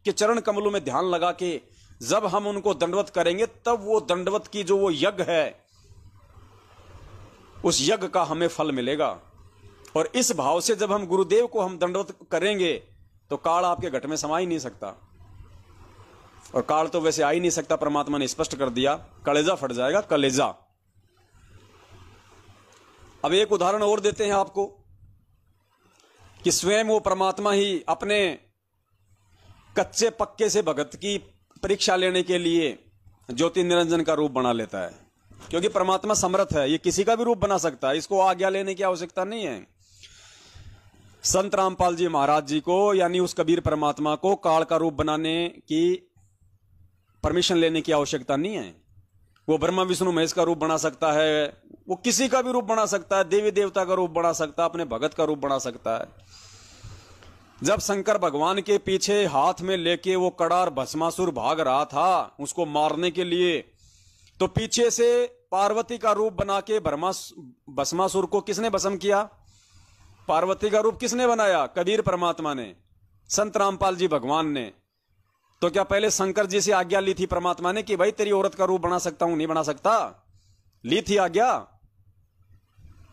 के चरण कमलों में ध्यान लगा के जब हम उनको दंडवत करेंगे, तब वो दंडवत की जो वो यज्ञ है, उस यज्ञ का हमें फल मिलेगा। और इस भाव से जब हम गुरुदेव को हम दंडवत करेंगे तो काल आपके घट में समा ही नहीं सकता। और काल तो वैसे आ ही नहीं सकता, परमात्मा ने स्पष्ट कर दिया, कलेजा फट जाएगा, कलेजा। अब एक उदाहरण और देते हैं आपको कि स्वयं वो परमात्मा ही अपने कच्चे पक्के से भगत की परीक्षा लेने के लिए ज्योति निरंजन का रूप बना लेता है, क्योंकि परमात्मा समर्थ है, ये किसी का भी रूप बना सकता है, इसको आज्ञा लेने की आवश्यकता नहीं है। संत रामपाल जी महाराज जी को यानी उस कबीर परमात्मा को काल का रूप बनाने की परमिशन लेने की आवश्यकता नहीं है। वो ब्रह्मा विष्णु महेश का रूप बना सकता है, वो किसी का भी रूप बना सकता है, देवी देवता का रूप बना सकता है, अपने भगत का रूप बना सकता है। जब शंकर भगवान के पीछे हाथ में लेके वो कड़ार भस्मासुर भाग रहा था उसको मारने के लिए, तो पीछे से पार्वती का रूप बना के भस्मासुर को किसने भस्म किया? पार्वती का रूप किसने बनाया? कबीर परमात्मा ने, संत रामपाल जी भगवान ने। तो क्या पहले शंकर जी से आज्ञा ली थी परमात्मा ने कि भाई तेरी औरत का रूप बना सकता हूं? नहीं बना सकता। ली थी आज्ञा?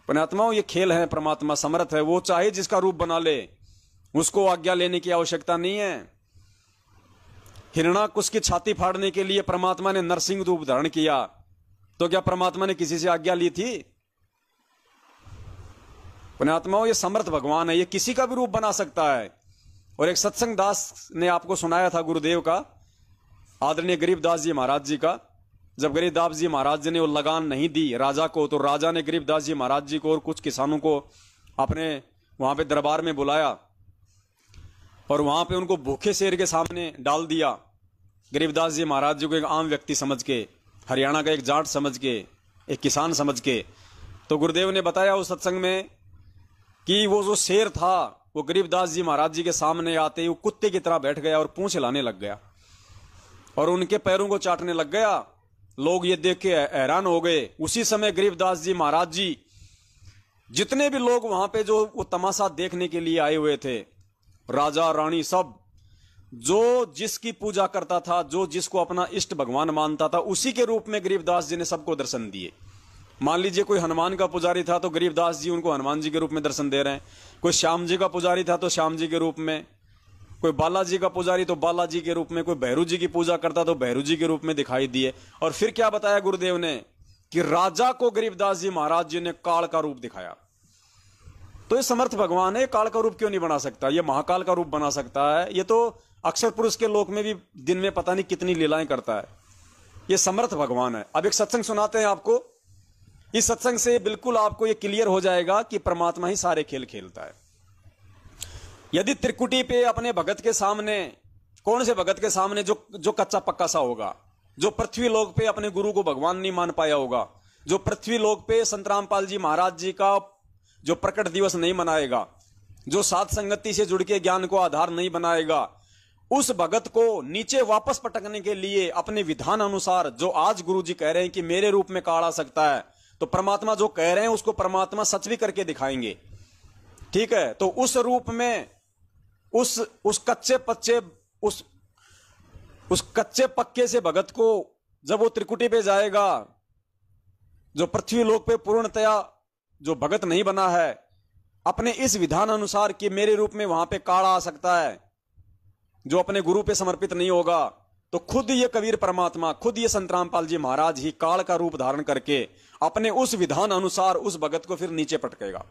पुण्यात्माओं, ये खेल है, परमात्मा समर्थ है, वो चाहे जिसका रूप बना ले, उसको आज्ञा लेने की आवश्यकता नहीं है। हिरणाकुश की छाती फाड़ने के लिए परमात्मा ने नरसिंह रूप धारण किया, तो क्या परमात्मा ने किसी से आज्ञा ली थी? पुण्यात्माओं, ये समर्थ भगवान है, ये किसी का भी रूप बना सकता है। और एक सत्संग दास ने आपको सुनाया था गुरुदेव का, आदरणीय गरीबदास जी महाराज जी का। जब गरीबदास जी महाराज जी ने वो लगान नहीं दी राजा को, तो राजा ने गरीबदास जी महाराज जी को और कुछ किसानों को अपने वहां पे दरबार में बुलाया और वहां पे उनको भूखे शेर के सामने डाल दिया। गरीबदास जी महाराज जी को एक आम व्यक्ति समझ के, हरियाणा का एक जाट समझ के, एक किसान समझ के, तो गुरुदेव ने बताया उस सत्संग में कि वो जो शेर था वो गरीबदास जी महाराज जी के सामने आते ही वो कुत्ते की तरह बैठ गया और पूंछ हिलाने लग गया और उनके पैरों को चाटने लग गया। लोग ये देख के हैरान हो गए। उसी समय गरीबदास जी महाराज जी, जितने भी लोग वहां पे जो वो तमाशा देखने के लिए आए हुए थे, राजा रानी सब, जो जिसकी पूजा करता था, जो जिसको अपना इष्ट भगवान मानता था, उसी के रूप में गरीबदास जी ने सबको दर्शन दिए। मान लीजिए कोई हनुमान का पुजारी था तो गरीबदास जी उनको हनुमान जी के रूप में दर्शन दे रहे हैं, कोई श्याम जी का पुजारी था तो श्याम जी के रूप में, कोई बालाजी का पुजारी तो बालाजी के रूप में, कोई भैरू जी की पूजा करता तो भैरू जी के रूप में दिखाई दिए। और फिर क्या बताया गुरुदेव ने कि राजा को गरीबदास जी महाराज जी ने काल का रूप दिखाया। तो ये समर्थ भगवान है, काल का रूप क्यों नहीं बना सकता? ये महाकाल का रूप बना सकता है। ये तो अक्षर पुरुष के लोक में भी दिन में पता नहीं कितनी लीलाएं करता है। ये समर्थ भगवान है। अब एक सत्संग सुनाते हैं आपको। इस सत्संग से बिल्कुल आपको ये क्लियर हो जाएगा कि परमात्मा ही सारे खेल खेलता है। यदि त्रिकुटी पे अपने भगत के सामने, कौन से भगत के सामने जो कच्चा पक्का सा होगा, जो पृथ्वी लोक पे अपने गुरु को भगवान नहीं मान पाया होगा, जो पृथ्वी लोक पे संत रामपाल जी महाराज जी का जो प्रकट दिवस नहीं मनाएगा, जो सात संगति से जुड़ के ज्ञान को आधार नहीं बनाएगा, उस भगत को नीचे वापस पटकने के लिए अपने विधान अनुसार, जो आज गुरु जी कह रहे हैं कि मेरे रूप में काल आ सकता है, तो परमात्मा जो कह रहे हैं उसको परमात्मा सच भी करके दिखाएंगे। ठीक है? तो उस रूप में उस कच्चे पच्चे उस कच्चे पक्के से भगत को जब वो त्रिकुटी पे जाएगा, जो पृथ्वी लोक पे पूर्णतया जो भगत नहीं बना है, अपने इस विधान अनुसार कि मेरे रूप में वहां पे काल आ सकता है, जो अपने गुरु पे समर्पित नहीं होगा, तो खुद ये कबीर परमात्मा, खुद ये संत रामपाल जी महाराज ही काल का रूप धारण करके अपने उस विधान अनुसार उस भगत को फिर नीचे पटकेगा।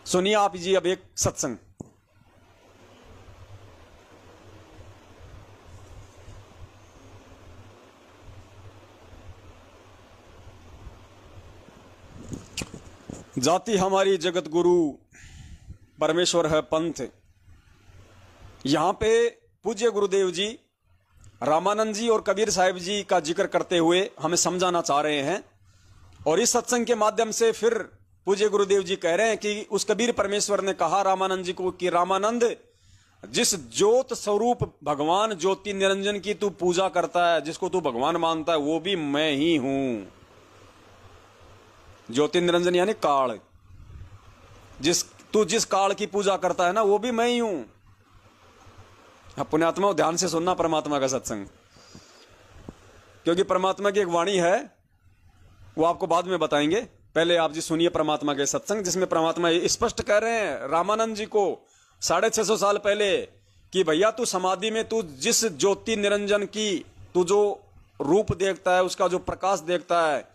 सुनिए आप जी अब एक सत्संग। जाति हमारी जगत गुरु, परमेश्वर है पंथ। यहां पे पूज्य गुरुदेव जी रामानंद जी और कबीर साहिब जी का जिक्र करते हुए हमें समझाना चाह रहे हैं। और इस सत्संग के माध्यम से फिर पूज्य गुरुदेव जी कह रहे हैं कि उस कबीर परमेश्वर ने कहा रामानंद जी को कि रामानंद, जिस ज्योत स्वरूप भगवान ज्योति निरंजन की तू पूजा करता है, जिसको तू भगवान मानता है, वो भी मैं ही हूं। ज्योति निरंजन यानी काल, जिस काल की पूजा करता है ना, वो भी मैं ही हूं। अब पुण्यात्मा ध्यान से सुनना परमात्मा का सत्संग, क्योंकि परमात्मा की एक वाणी है, वो आपको बाद में बताएंगे। पहले आप जी सुनिए परमात्मा के सत्संग, जिसमें परमात्मा स्पष्ट कह रहे हैं रामानंद जी को 650 साल पहले कि भैया तू समाधि में तू जिस ज्योति निरंजन की तू जो रूप देखता है, उसका जो प्रकाश देखता है,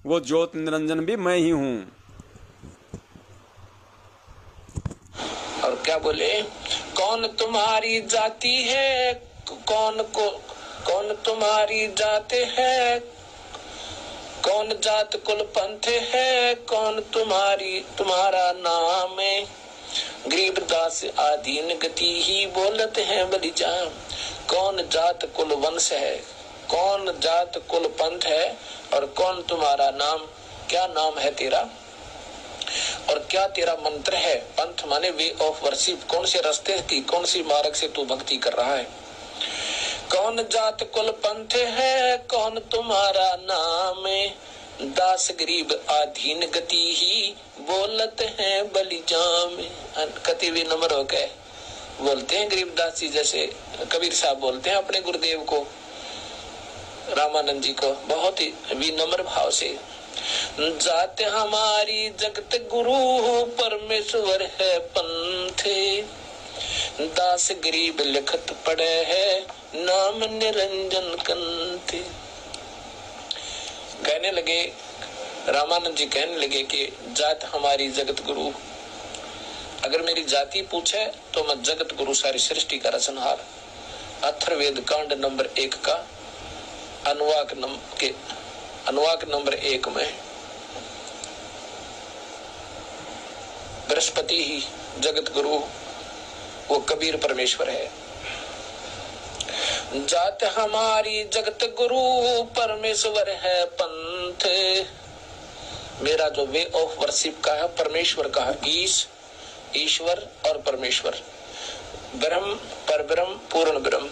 वो ज्योति निरंजन भी मैं ही हूं। क्या बोले, कौन तुम्हारी जाति है, कौन तुम्हारी जात है, कौन जात कुल पंथ है, कौन तुम्हारा नाम है। गरीबदास आधीन गति ही बोलते हैं बलिजाम। कौन जात कुल वंश है, कौन जात कुल पंथ है, और कौन तुम्हारा नाम, क्या नाम है तेरा और क्या तेरा मंत्र है। पंथ माने वे ऑफ वर्शिप, कौन से रास्ते की, कौन सी मार्ग से तू भक्ति कर रहा है। कौन जात कुल पंथ है, कौन तुम्हारा नाम है, दास गरीब अधीन गति ही बोलते हैं बलिजाम। कति भी नम्र होकर बोलते हैं गरीबदास जी, जैसे कबीर साहब बोलते हैं अपने गुरुदेव को, रामानंद जी को, बहुत ही विनम्र भाव से। जात हमारी जगत गुरु परमेश्वर है पंथे, दास गरीब लिखत पड़े है नाम निरंजन कंथे। कहने लगे, रामानंद जी कहने लगे कि जात हमारी जगत गुरु, अगर मेरी जाति पूछे तो मैं जगत गुरु, सारी सृष्टि का रचनहार। अथर्ववेद कांड नंबर 1 का अनुवाक नंबर 1 में बृहस्पति ही जगत गुरु, वो कबीर परमेश्वर है। जात हमारी जगत गुरु परमेश्वर है पंथ, मेरा जो वे ऑफ वर्शिप का है परमेश्वर का है, ईश्वर और परमेश्वर, ब्रह्म परब्रह्म पूर्ण ब्रह्म,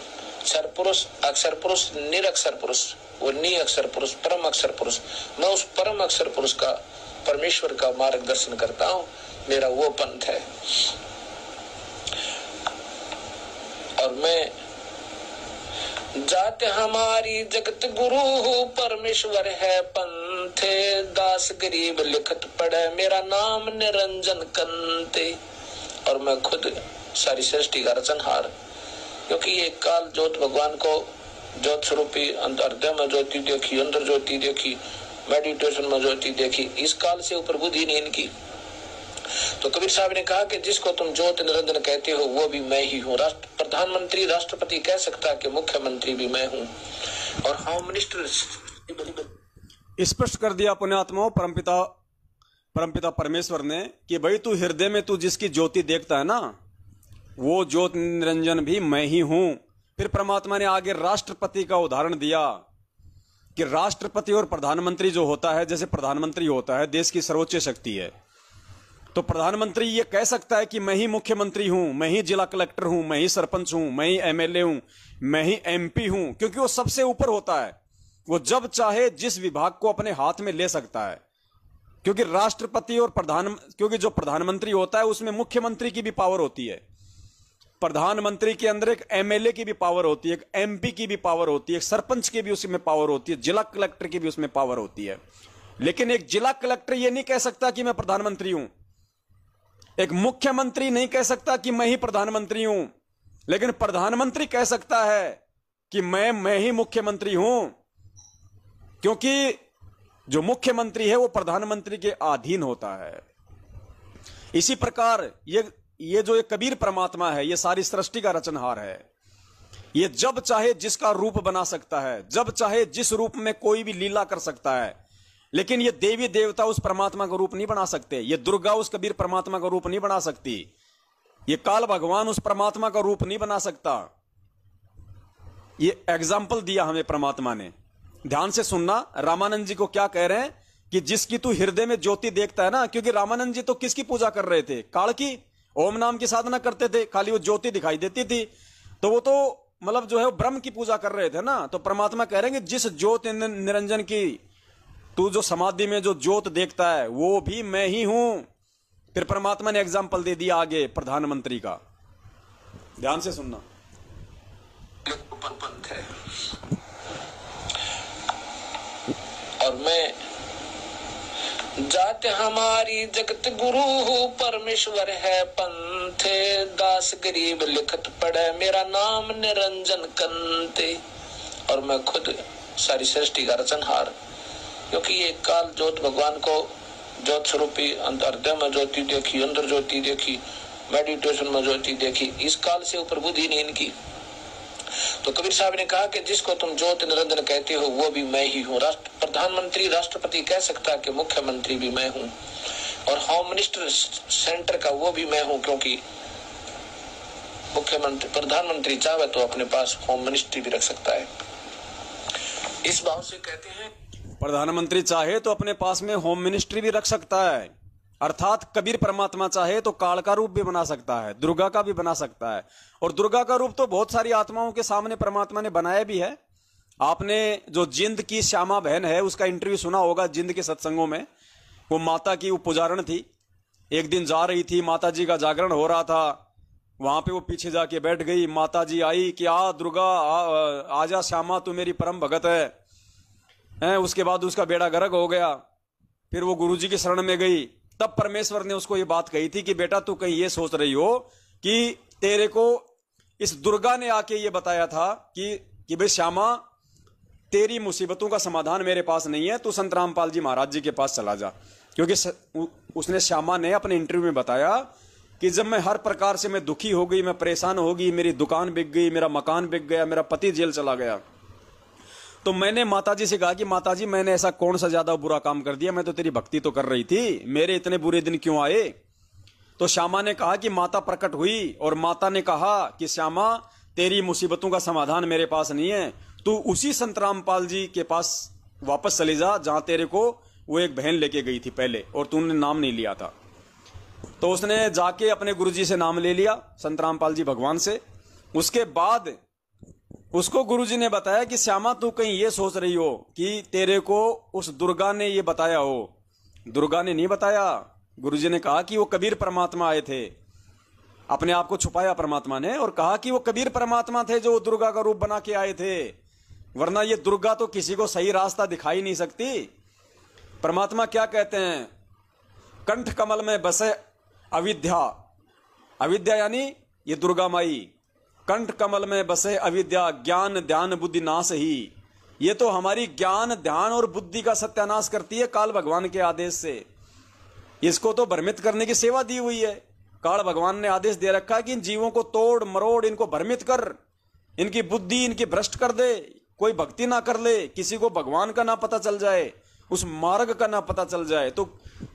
अक्षर पुरुष निरक्षर पुरुष, वो नी अक्षर पुरुष परम अक्षर पुरुष। मैं उस परम अक्षर पुरुष का, परमेश्वर का मार्गदर्शन करता हूँ, मेरा वो पंथ है। और मैं जात हमारी जगत गुरु परमेश्वर है पंथ, दास गरीब लिखत पड़े मेरा नाम निरंजन कंते। और मैं खुद सारी सृष्टि का रचनहार, क्योंकि ये काल ज्योत भगवान को ज्योत स्वरूपी अंतर्दय में ज्योति देखी, अंदर ज्योति देखी, मेडिटेशन में ज्योति देखी, इस काल से ऊपर बुद्धि नहीं इनकी। तो कबीर साहब ने कहा कि जिसको तुम ज्योत निरंजन कहते हो वो भी मैं ही हूँ। प्रधानमंत्री राष्ट्रपति कह सकता है कि मुख्यमंत्री भी मैं हूँ, और होम मिनिस्टर स्पष्ट कर दिया पुण्यात्माओं परमपिता परमेश्वर ने कि भाई तू हृदय में तू जिसकी ज्योति देखता है ना, वो ज्योत निरंजन भी मैं ही हूं। फिर परमात्मा ने आगे राष्ट्रपति का उदाहरण दिया कि राष्ट्रपति और प्रधानमंत्री जो होता है, जैसे प्रधानमंत्री होता है देश की सर्वोच्च शक्ति है, तो प्रधानमंत्री ये कह सकता है कि मैं ही मुख्यमंत्री हूं, मैं ही जिला कलेक्टर हूं, मैं ही सरपंच हूं, मैं ही एमएलए हूं, मैं ही एमपी हूं, क्योंकि वो सबसे ऊपर होता है। वो जब चाहे जिस विभाग को अपने हाथ में ले सकता है, क्योंकि राष्ट्रपति और क्योंकि जो प्रधानमंत्री होता है उसमें मुख्यमंत्री की भी पावर होती है, प्रधानमंत्री के अंदर एक एमएलए की भी पावर होती है, एक एमपी की भी पावर होती है, एक सरपंच की भी उसमें पावर होती है, जिला कलेक्टर की भी उसमें पावर होती है। लेकिन एक जिला कलेक्टर ये नहीं कह सकता कि मैं प्रधानमंत्री हूं, एक मुख्यमंत्री नहीं कह सकता कि मैं ही प्रधानमंत्री हूं, लेकिन प्रधानमंत्री कह सकता है कि मैं ही मुख्यमंत्री हूं, क्योंकि जो मुख्यमंत्री है वो प्रधानमंत्री के अधीन होता है। इसी प्रकार ये जो एक कबीर परमात्मा है, ये सारी सृष्टि का रचनहार है। ये जब चाहे जिसका रूप बना सकता है, जब चाहे जिस रूप में कोई भी लीला कर सकता है, लेकिन ये देवी देवता उस परमात्मा का रूप नहीं बना सकते, ये दुर्गा उस कबीर परमात्मा का रूप नहीं बना सकती, ये काल भगवान उस परमात्मा का रूप नहीं बना सकता। ये एग्जाम्पल दिया हमें परमात्मा ने, ध्यान से सुनना। रामानंद जी को क्या कह रहे हैं कि जिसकी तू हृदय में ज्योति देखता है ना, क्योंकि रामानंद जी तो किसकी पूजा कर रहे थे, काल की, ओम नाम की साधना करते थे, खाली वो ज्योति दिखाई देती थी, तो वो तो मतलब जो है वो ब्रह्म की पूजा कर रहे थे ना। तो परमात्मा कह रहे हैं कि जिस ज्योत निरंजन की तू जो समाधि में जो ज्योत देखता है वो भी मैं ही हूं। फिर परमात्मा ने एग्जाम्पल दे दिया आगे प्रधानमंत्री का, ध्यान से सुनना। और मैं जात हमारी जगत गुरु परमेश्वर है पंथ, दास गरीब लिखत पड़े मेरा नाम निरंजन कंते। और मैं खुद सारी सृष्टि का रचनहार, क्योंकि ये काल ज्योत भगवान को ज्योत स्वरूपी अंतर्दय में ज्योति देखी, अंदर ज्योति देखी, मेडिटेशन में ज्योति देखी, इस काल से ऊपर बुद्धि नहीं इनकी। तो कबीर साहब ने कहा कि जिसको तुम ज्योति निरंजन कहते हो वो भी मैं ही हूँ। प्रधानमंत्री राष्ट्रपति कह सकता है कि मुख्यमंत्री भी मैं हूँ, और होम मिनिस्टर सेंटर का वो भी मैं हूँ, क्योंकि मुख्यमंत्री प्रधानमंत्री चाहे तो अपने पास होम मिनिस्ट्री भी रख सकता है। इस भाव से कहते हैं प्रधानमंत्री चाहे तो अपने पास में होम मिनिस्ट्री भी रख सकता है, अर्थात कबीर परमात्मा चाहे तो काल का रूप भी बना सकता है, दुर्गा का भी बना सकता है। और दुर्गा का रूप तो बहुत सारी आत्माओं के सामने परमात्मा ने बनाया भी है। आपने जो जिंद की श्यामा बहन है उसका इंटरव्यू सुना होगा जिंद के सत्संगों में। वो माता की पुजारण थी, एक दिन जा रही थी, माता जी का जागरण हो रहा था, वहां पे वो पीछे जाके बैठ गई। माता जी आई कि आ दुर्गा आजा श्यामा, तू मेरी परम भगत है। उसके बाद उसका बेड़ा गर्क हो गया। फिर वो गुरुजी की शरण में गई। तब परमेश्वर ने उसको ये बात कही थी कि बेटा तू कहीं ये सोच रही हो कि तेरे को इस दुर्गा ने आके ये बताया था कि भाई श्यामा तेरी मुसीबतों का समाधान मेरे पास नहीं है, तू संत रामपाल जी महाराज जी के पास चला जा। क्योंकि उसने श्यामा ने अपने इंटरव्यू में बताया कि जब मैं हर प्रकार से मैं दुखी हो गई, मैं परेशान हो गई, मेरी दुकान बिक गई, मेरा मकान बिक गया, मेरा पति जेल चला गया, तो मैंने माताजी से कहा कि माताजी मैंने ऐसा कौन सा ज्यादा बुरा काम कर दिया, मैं तो तेरी भक्ति तो कर रही थी, मेरे इतने बुरे दिन क्यों आए। तो श्यामा ने कहा कि माता प्रकट हुई और माता ने कहा कि श्यामा तेरी मुसीबतों का समाधान मेरे पास नहीं है, तू उसी संत रामपाल जी के पास वापस चली जा जहां तेरे को वो एक बहन लेके गई थी पहले और तूने नाम नहीं लिया था। तो उसने जाके अपने गुरुजी से नाम ले लिया, संत रामपाल जी भगवान से। उसके बाद उसको गुरुजी ने बताया कि श्यामा तू कहीं ये सोच रही हो कि तेरे को उस दुर्गा ने ये बताया हो। दुर्गा ने नहीं बताया, गुरुजी ने कहा कि वो कबीर परमात्मा आए थे, अपने आप को छुपाया परमात्मा ने और कहा कि वो कबीर परमात्मा थे जो दुर्गा का रूप बना के आए थे, वरना ये दुर्गा तो किसी को सही रास्ता दिखाई नहीं सकती। परमात्मा क्या कहते हैं, कंठ कमल में बसे अविद्या, अविद्या यानी ये दुर्गा माई, कंठ कमल में बसे अविद्या ज्ञान ध्यान बुद्धि नाश ही। ये तो हमारी ज्ञान ध्यान और बुद्धि का सत्यानाश करती है काल भगवान के आदेश से। इसको तो भ्रमित करने की सेवा दी हुई है। काल भगवान ने आदेश दे रखा है कि इन जीवों को तोड़ मरोड़, इनको भ्रमित कर, इनकी बुद्धि इनकी भ्रष्ट कर दे, कोई भक्ति ना कर ले, किसी को भगवान का ना पता चल जाए, उस मार्ग का ना पता चल जाए। तो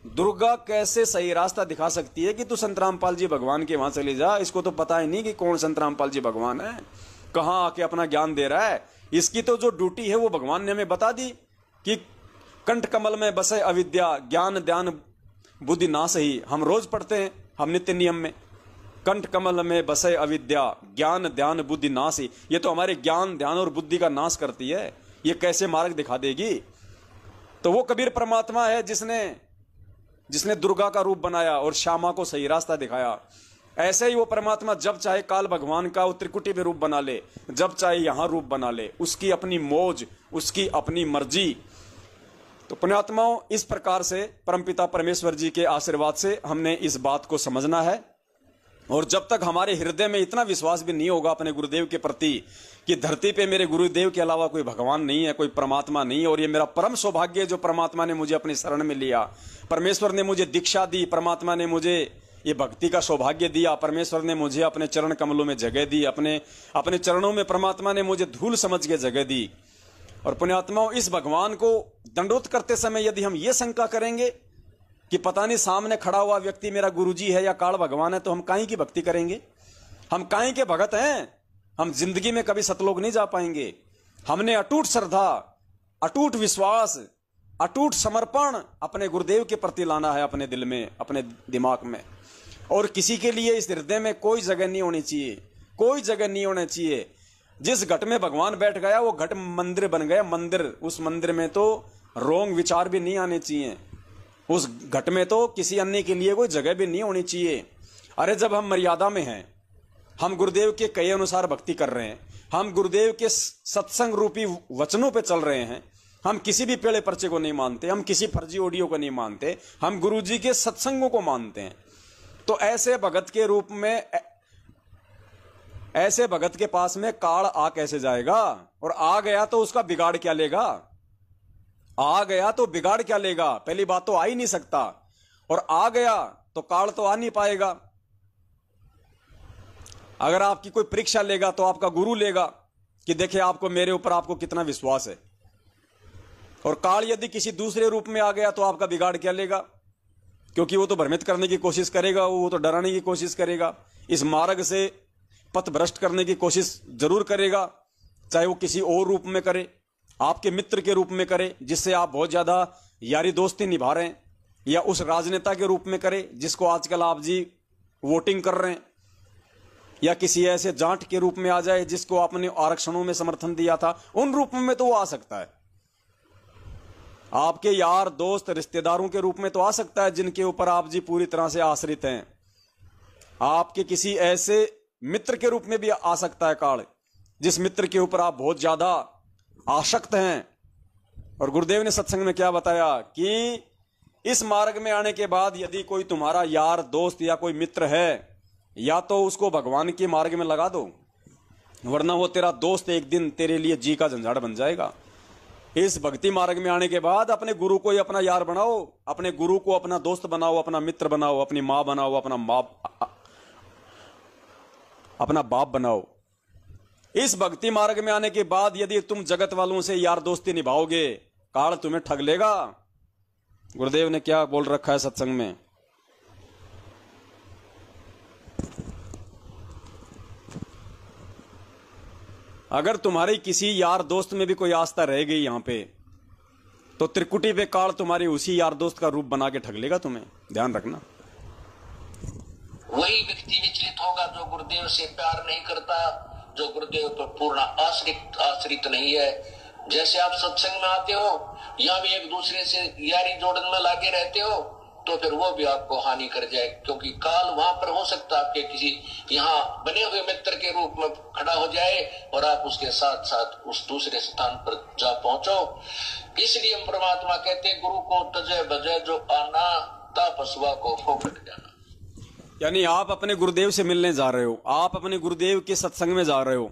दुर्गा कैसे सही रास्ता दिखा सकती है कि तू संत रामपाल जी भगवान के वहां चले जा। इसको तो पता ही नहीं कि कौन संत रामपाल जी भगवान है, कहां आके अपना ज्ञान दे रहा है। इसकी तो जो ड्यूटी है वो भगवान ने हमें बता दी कि कंठ कमल में बसे अविद्या ज्ञान ध्यान बुद्धि नाश ही। हम रोज पढ़ते हैं, हम नित्य नियम में कंठ कमल में बसे अविद्या ज्ञान ध्यान बुद्धि नाश ही। ये तो हमारे ज्ञान ध्यान और बुद्धि का नाश करती है, ये कैसे मार्ग दिखा देगी। तो वो कबीर परमात्मा है जिसने दुर्गा का रूप बनाया और श्यामा को सही रास्ता दिखाया। ऐसे ही वो परमात्मा जब चाहे काल भगवान का त्रिकुटी में रूप बना ले, जब चाहे यहां रूप बना ले, उसकी अपनी मौज, उसकी अपनी मर्जी। तो पुण्यात्माओं, इस प्रकार से परमपिता परमेश्वर जी के आशीर्वाद से हमने इस बात को समझना है। और जब तक हमारे हृदय में इतना विश्वास भी नहीं होगा अपने गुरुदेव के प्रति कि धरती पे मेरे गुरुदेव के अलावा कोई भगवान नहीं है, कोई परमात्मा नहीं है, और ये मेरा परम सौभाग्य है जो परमात्मा ने मुझे अपनी शरण में लिया, परमेश्वर ने मुझे दीक्षा दी, परमात्मा ने मुझे ये भक्ति का सौभाग्य दिया, परमेश्वर ने मुझे अपने चरण कमलों में जगह दी, अपने चरणों में परमात्मा ने मुझे धूल समझ के जगह दी। और पुण्यात्माओं, इस भगवान को दंडोत करते समय यदि हम ये शंका करेंगे कि पता नहीं सामने खड़ा हुआ व्यक्ति मेरा गुरुजी है या काल भगवान है, तो हम काहे की भक्ति करेंगे, हम काहे के भगत हैं, हम जिंदगी में कभी सतलोक नहीं जा पाएंगे। हमने अटूट श्रद्धा, अटूट विश्वास, अटूट समर्पण अपने गुरुदेव के प्रति लाना है, अपने दिल में, अपने दिमाग में। और किसी के लिए इस हृदय में कोई जगह नहीं होनी चाहिए, कोई जगह नहीं होनी चाहिए। जिस घट में भगवान बैठ गया वो घट मंदिर बन गया, मंदिर। उस मंदिर में तो रोंग विचार भी नहीं आने चाहिए, उस घट में तो किसी अन्य के लिए कोई जगह भी नहीं होनी चाहिए। अरे जब हम मर्यादा में हैं, हम गुरुदेव के कहे अनुसार भक्ति कर रहे हैं, हम गुरुदेव के सत्संग रूपी वचनों पे चल रहे हैं, हम किसी भी पेड़े पर्चे को नहीं मानते, हम किसी फर्जी ऑडियो को नहीं मानते, हम गुरुजी के सत्संगों को मानते हैं, तो ऐसे भगत के रूप में, ऐसे भगत के पास में काल आ कैसे जाएगा? और आ गया तो उसका बिगाड़ क्या लेगा? आ गया तो बिगाड़ क्या लेगा? पहली बात तो आ ही नहीं सकता, और आ गया तो काल तो आ नहीं पाएगा। अगर आपकी कोई परीक्षा लेगा तो आपका गुरु लेगा कि देखिए आपको मेरे ऊपर आपको कितना विश्वास है। और काल यदि किसी दूसरे रूप में आ गया तो आपका बिगाड़ क्या लेगा, क्योंकि वो तो भ्रमित करने की कोशिश करेगा, वो तो डराने की कोशिश करेगा, इस मार्ग से पथ भ्रष्ट करने की कोशिश जरूर करेगा। चाहे वो किसी और रूप में करे, आपके मित्र के रूप में करे जिससे आप बहुत ज्यादा यारी दोस्ती निभा रहे हैं, या उस राजनेता के रूप में करे जिसको आजकल आप जी वोटिंग कर रहे हैं, या किसी ऐसे जाट के रूप में आ जाए जिसको आपने आरक्षणों में समर्थन दिया था, उन रूप में तो वो आ सकता है। आपके यार दोस्त रिश्तेदारों के रूप में तो आ सकता है जिनके ऊपर आप जी पूरी तरह से आश्रित हैं। आपके किसी ऐसे मित्र के रूप में भी आ सकता है काल, जिस मित्र के ऊपर आप बहुत ज्यादा आसक्त हैं। और गुरुदेव ने सत्संग में क्या बताया कि इस मार्ग में आने के बाद यदि कोई तुम्हारा यार दोस्त या कोई मित्र है, या तो उसको भगवान के मार्ग में लगा दो, वरना वो तेरा दोस्त एक दिन तेरे लिए जी का झंझाड़ बन जाएगा। इस भक्ति मार्ग में आने के बाद अपने गुरु को ही अपना यार बनाओ, अपने गुरु को अपना दोस्त बनाओ, अपना मित्र बनाओ, अपनी मां बनाओ, अपना बाप बनाओ। इस भक्ति मार्ग में आने के बाद यदि तुम जगत वालों से यार दोस्ती निभाओगे, काल तुम्हें ठग लेगा। गुरुदेव ने क्या बोल रखा है सत्संग में, अगर तुम्हारी किसी यार दोस्त में भी कोई आस्था रह गई यहां पे, तो त्रिकुटी पे काल तुम्हारी उसी यार दोस्त का रूप बना के ठग लेगा तुम्हें, ध्यान रखना। वही व्यक्ति विचलित होगा जो गुरुदेव से प्यार नहीं करता, जो गुरुदेव पर पूर्ण आश्रित नहीं है। जैसे आप सत्संग में आते हो, यहाँ भी एक दूसरे से यारी जोड़न में लागे रहते हो, तो फिर वो भी आपको हानि कर जाए, क्योंकि काल वहां पर हो सकता है आपके किसी यहाँ बने हुए मित्र के रूप में खड़ा हो जाए और आप उसके साथ साथ उस दूसरे स्थान पर जा पहुंचो। इसलिए हम परमात्मा कहते हैं, गुरु को तजय बजय जो आना, ता पशुआ को फोकट जाना। यानी आप अपने गुरुदेव से मिलने जा रहे हो, आप अपने गुरुदेव के सत्संग में जा रहे हो,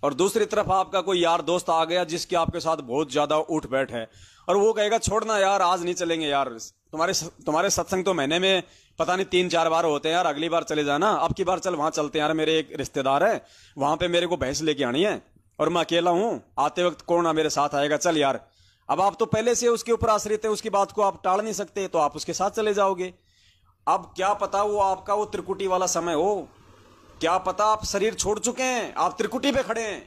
और दूसरी तरफ आपका कोई यार दोस्त आ गया जिसके आपके साथ बहुत ज्यादा उठ बैठ है, और वो कहेगा छोड़ना यार, आज नहीं चलेंगे यार, तुम्हारे सत्संग तो महीने में पता नहीं 3-4 बार होते हैं यार, अगली बार चले जाना, अब की बार चल वहां चलते हैं यार, मेरे एक रिश्तेदार है वहां पे, मेरे को भैंस लेके आनी है और मैं अकेला हूं, आते वक्त कौन मेरे साथ आएगा, चल यार। अब आप तो पहले से उसके ऊपर आश्रित है, उसकी बात को आप टाल नहीं सकते, तो आप उसके साथ चले जाओगे। अब क्या पता वो आपका वो त्रिकुटी वाला समय हो, क्या पता आप शरीर छोड़ चुके हैं, आप त्रिकुटी पे खड़े हैं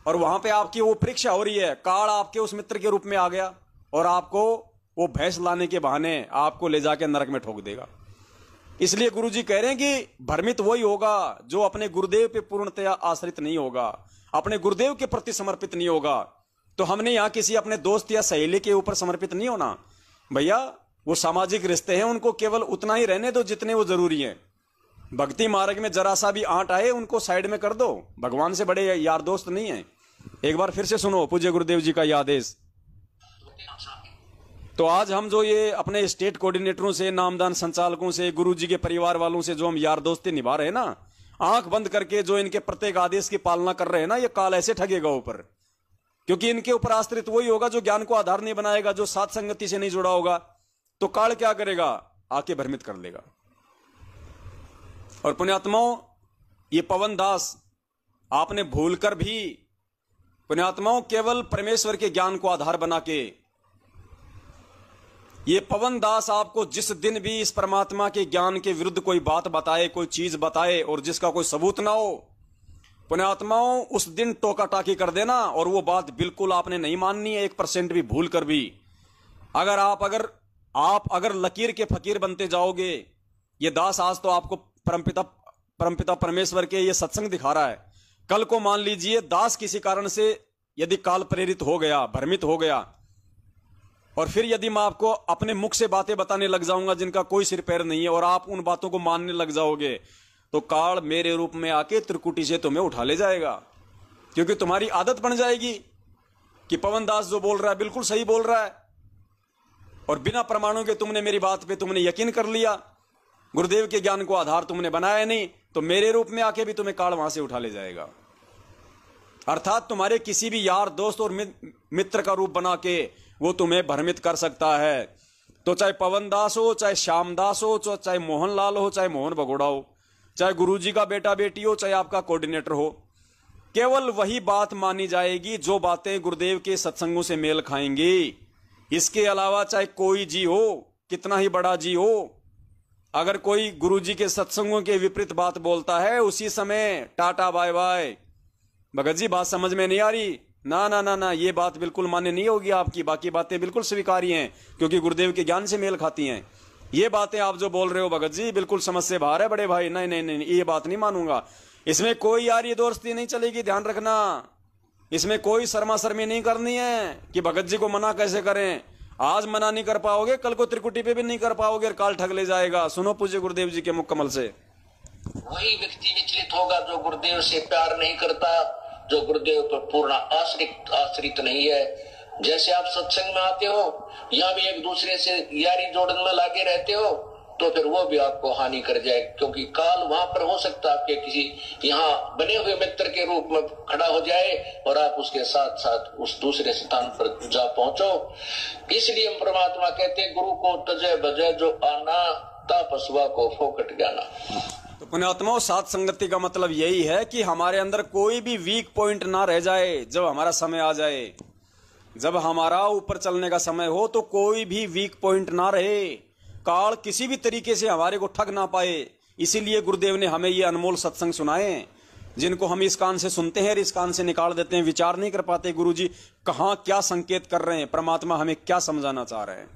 और वहां पे आपकी वो परीक्षा हो रही है, काल आपके उस मित्र के रूप में आ गया और आपको वो भैंस लाने के बहाने आपको ले जाके नरक में ठोक देगा। इसलिए गुरुजी कह रहे हैं कि भ्रमित वही होगा जो अपने गुरुदेव पे पूर्णतया आश्रित नहीं होगा, अपने गुरुदेव के प्रति समर्पित नहीं होगा। तो हमने यहां किसी अपने दोस्त या सहेली के ऊपर समर्पित नहीं होना भैया, वो सामाजिक रिश्ते हैं, उनको केवल उतना ही रहने दो जितने वो जरूरी हैं। भक्ति मार्ग में जरा सा भी आंट आए उनको साइड में कर दो, भगवान से बड़े यार दोस्त नहीं है। एक बार फिर से सुनो पूज्य गुरुदेव जी का यह आदेश। तो आज हम जो ये अपने स्टेट कोऑर्डिनेटरों से, नामदान संचालकों से, गुरुजी के परिवार वालों से जो हम यार दोस्ती निभा रहे हैं ना, आंख बंद करके जो इनके प्रत्येक आदेश की पालना कर रहे हैं ना, ये काल ऐसे ठगेगा ऊपर, क्योंकि इनके ऊपर आश्रित वही होगा जो ज्ञान को आधार नहीं बनाएगा, जो साथ संगति से नहीं जुड़ा होगा। तो काल क्या करेगा, आके भ्रमित कर लेगा। और पुण्यात्माओं, ये पवन दास आपने भूलकर भी, पुण्यात्माओं, केवल परमेश्वर के ज्ञान को आधार बना के, ये पवन दास आपको जिस दिन भी इस परमात्मा के ज्ञान के विरुद्ध कोई बात बताए, कोई चीज बताए और जिसका कोई सबूत ना हो, पुण्यात्माओं, उस दिन टोका टाकी कर देना। और वो बात बिल्कुल आपने नहीं माननी है 1% भी भूल कर भी। अगर आप लकीर के फकीर बनते जाओगे, ये दास आज तो आपको परमपिता परमेश्वर के ये सत्संग दिखा रहा है, कल को मान लीजिए दास किसी कारण से यदि काल प्रेरित हो गया, भ्रमित हो गया, और फिर यदि मैं आपको अपने मुख से बातें बताने लग जाऊंगा जिनका कोई सिर पैर नहीं है और आप उन बातों को मानने लग जाओगे, तो काल मेरे रूप में आके त्रिकुटी से तुम्हें उठा ले जाएगा। क्योंकि तुम्हारी आदत बन जाएगी कि पवन दास जो बोल रहा है बिल्कुल सही बोल रहा है, और बिना प्रमाणों के तुमने मेरी बात पे तुमने यकीन कर लिया, गुरुदेव के ज्ञान को आधार तुमने बनाया नहीं, तो मेरे रूप में आके भी तुम्हें काल वहां से उठा ले जाएगा। अर्थात तुम्हारे किसी भी यार दोस्त और मित्र का रूप बना के वो तुम्हें भ्रमित कर सकता है। तो चाहे पवन दास हो, चाहे श्याम दास हो, चाहे मोहन लाल हो, चाहे मोहन भगोड़ा हो, चाहे गुरुजी का बेटा बेटी हो, चाहे आपका कोऑर्डिनेटर हो, केवल वही बात मानी जाएगी जो बातें गुरुदेव के सत्संगों से मेल खाएंगी। इसके अलावा चाहे कोई जी हो, कितना ही बड़ा जी हो, अगर कोई गुरुजी के सत्संगों के विपरीत बात बोलता है, उसी समय tata bye bye. Bhagat ji बात समझ में नहीं आ रही? ना ना ना ना, ये बात बिल्कुल मान्य नहीं होगी आपकी। बाकी बातें बिल्कुल स्वीकार्य हैं क्योंकि गुरुदेव के ज्ञान से मेल खाती हैं। ये बातें आप जो बोल रहे हो भगत जी बिल्कुल समझ से बाहर है बड़े भाई। नहीं नहीं नहीं, ये बात नहीं मानूंगा। इसमें कोई यार ये दोस्ती नहीं चलेगी, ध्यान रखना। इसमें कोई शर्मा शर्मी नहीं करनी है कि भगत जी को मना कैसे करें। आज मना नहीं कर पाओगे, कल को त्रिकुटी पे भी नहीं कर पाओगे और काल ठग ले जाएगा। सुनो पूज्य गुरुदेव जी के मुकम्मल से। वही व्यक्ति विचलित होगा जो गुरुदेव से प्यार नहीं करता, जो गुरुदेव पर पूर्ण आश्रित नहीं है। जैसे आप सत्संग में आते हो, यहाँ भी एक दूसरे से यारी जोड़न में लागे रहते हो, तो फिर वो भी आपको हानि कर जाए, क्योंकि काल वहां पर हो सकता है आपके किसी यहाँ बने हुए मित्र के रूप में खड़ा हो जाए और आप उसके साथ साथ उस दूसरे स्थान पर जा पहुंचो। इसलिए हम परमात्मा कहते हैं, गुरु को तजय बजय जो आना, ता पशुआ को फोकट जाना। तो पुण्यात्माओं, साथ संगति का मतलब यही है कि हमारे अंदर कोई भी वीक पॉइंट ना रह जाए। जब हमारा समय आ जाए, जब हमारा ऊपर चलने का समय हो, तो कोई भी वीक पॉइंट ना रहे, काल किसी भी तरीके से हमारे को ठग ना पाए। इसीलिए गुरुदेव ने हमें ये अनमोल सत्संग सुनाए, जिनको हम इस कान से सुनते हैं और इस कान से निकाल देते हैं। विचार नहीं कर पाते गुरुजी कहाँ क्या संकेत कर रहे हैं, परमात्मा हमें क्या समझाना चाह रहे हैं।